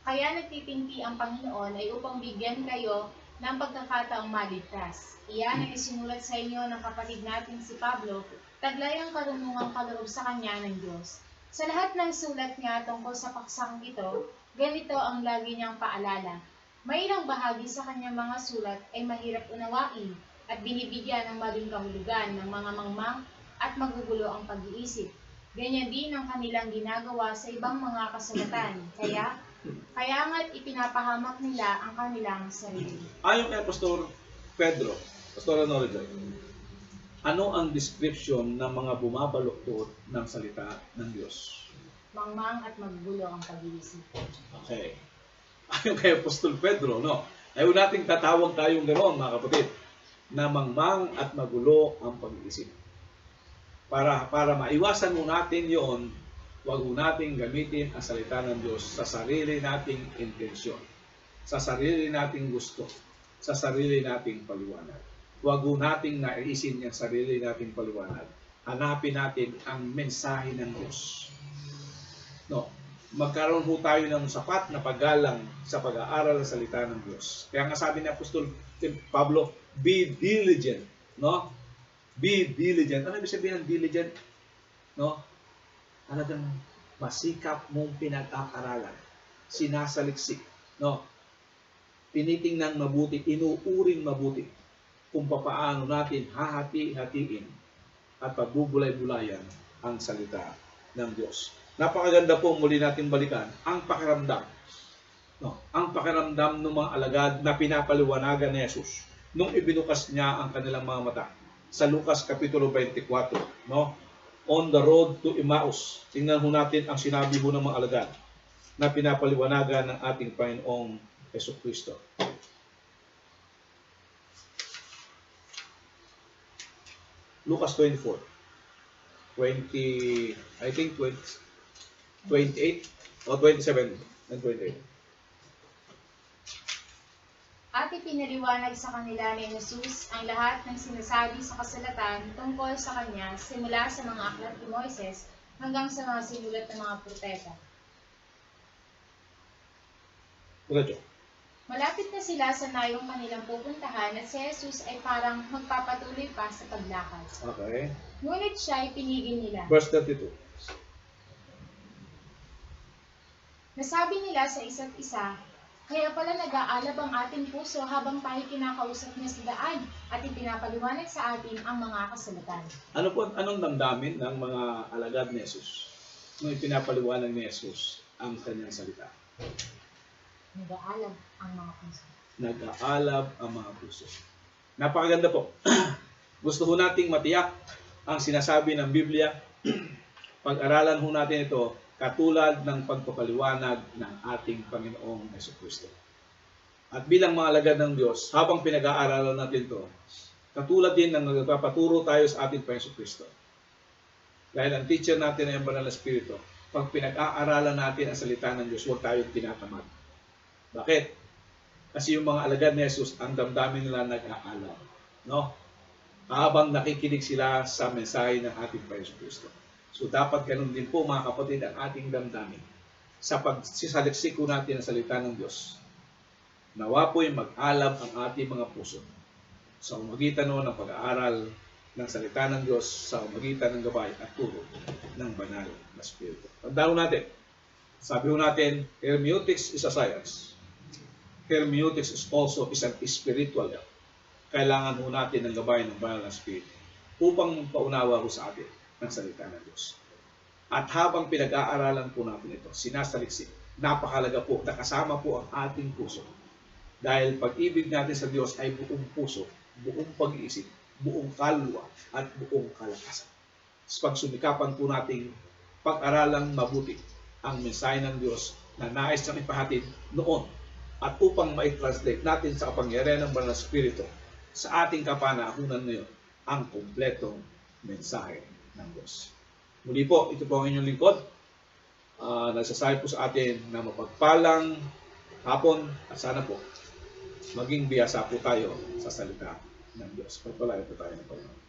kaya nagtitingti ang Panginoon ay upang bigyan kayo ng pagkakataong maligtas. Iyan ang isinulat sa inyo ng kapatid natin si Pablo, taglay ang karunungang kaloob sa kanya ng Diyos. Sa lahat ng sulat niya tungkol sa paksang ito, ganito ang lagi niyang paalala. May ilang bahagi sa kanyang mga sulat ay mahirap unawain at binibigyan ng maling kahulugan ng mga mangmang at magugulo ang pag-iisip. Ganyan din ang kanilang ginagawa sa ibang mga kasulatan. Kaya nga't ipinapahamak nila ang kanilang sarili. Ayon kay Pastor Pedro, Pastor Norijoy, ano ang description ng mga bumabaluktot ng salita ng Diyos? Mangmang at magugulo ang pag-iisip. Okay. Ayon kay Apostol Pedro, ayaw nating tatawag tayong ganoon, mga kapatid, na mangmang at magulo ang pag-iisip. Para maiwasan mo natin yon, huwag mo nating gamitin ang salita ng Diyos sa sarili nating intensyon, sa sarili nating gusto, sa sarili nating paliwanag. Huwag mo nating naisin yung sarili nating paliwanag. Hanapin natin ang mensahe ng Diyos. Magkaroon po tayo ng sapat na paggalang sa pag-aaral ng salita ng Diyos. Kaya nga sabi ni Apostol Pablo, be diligent. Be diligent. Ano ibig sabihin ng diligent? Talagang masikap mong pinag-aaralan. Sinasaliksik. Tinitingnan mabuti, inuuring mabuti kung papaano natin hahati-hatiin at pagbubulay-bulayan ang salita ng Diyos. Napakaganda po muli natin balikan ang pakiramdam. Ang pakiramdam ng mga alagad na pinapaliwanagan ni Jesus nung ibinukas niya ang kanilang mga mata. Sa Lucas Kapitulo 24, on the road to Emmaus, tingnan ho natin ang sinabi ho ng mga alagad na pinapaliwanagan ng ating Panginoong Jesucristo. Lucas 24, 28 o 27 and 28. At ipinaliwanag sa kanila ni Jesus ang lahat ng sinasabi sa kasulatan tungkol sa kanya simula sa mga aklat ni Moises hanggang sa mga sinulat ng mga propeta. Diretso. Malapit na sila sa nayong kanilang pupuntahan at si Jesus ay parang magpapatuloy pa sa paglakad. Okay. Ngunit siya ay pinigil nila. Verse 32. Nasabi nila sa isa't isa, kaya pala nag-aalab ang ating puso habang tayo kinakausap niya sa daan at ipinapaliwanag sa atin ang mga kasulatan. Anong damdamin ng mga alagad ni Jesus? nung ipinapaliwanag ni Jesus ang kanyang salita. Nag-aalab ang mga puso. Nag-aalab ang mga puso. Napakaganda po. Gusto ho nating matiyak ang sinasabi ng Biblia. Pag-aralan ho natin ito katulad ng pagpapaliwanag ng ating Panginoong Jesucristo. At bilang mga alagad ng Diyos, habang pinag-aaralan natin ito, katulad din ng nagpapaturo tayo sa ating Panginoong Jesucristo. Dahil ang teacher natin ay ang Banal na Espiritu, pag pinag-aaralan natin ang salita ng Diyos, huwag tayong tinatamad. Bakit? Kasi yung mga alagad ni Jesus, ang damdamin nila nag-aalam. No? Habang nakikinig sila sa mensahe ng ating Panginoong Kristo. So dapat ganun din po mga kapatid ang ating damdamin sa pagsisaliksik natin ang salita ng Diyos. Nawa po'y mag-alab ang ating mga puso sa umagitan ng pag-aaral ng salita ng Diyos, sa umagitan ng gabay at turo ng banal na Espiritu. Tandaan natin, sabi natin, hermeneutics is a science. Hermeneutics is also an spiritual help. Kailangan ho natin ng gabay ng banal na Espiritu upang paunawa ho sa atin ng salita ng Diyos. At habang pinag-aaralan po natin ito, sinasaliksik, napakalaga po, nakasama po ang ating puso. Dahil pag-ibig natin sa Diyos ay buong puso, buong pag-iisip, buong kaluluwa, at buong kalakasan. Sa pagsumikapan po nating pag-aralang mabuti ang mensahe ng Diyos na nais nang ipahatid noon at upang ma-translate natin sa kapangyarihan ng Banal na Espiritu sa ating kapanahunan ngayon ang kumpletong mensahe ng Diyos. Muli po, ito po ang inyong lingkod. Nagsasabi po sa atin na mapagpalang hapon at sana po maging biyasa po tayo sa salita ng Diyos. Pagpalain po tayo ng Panginoon.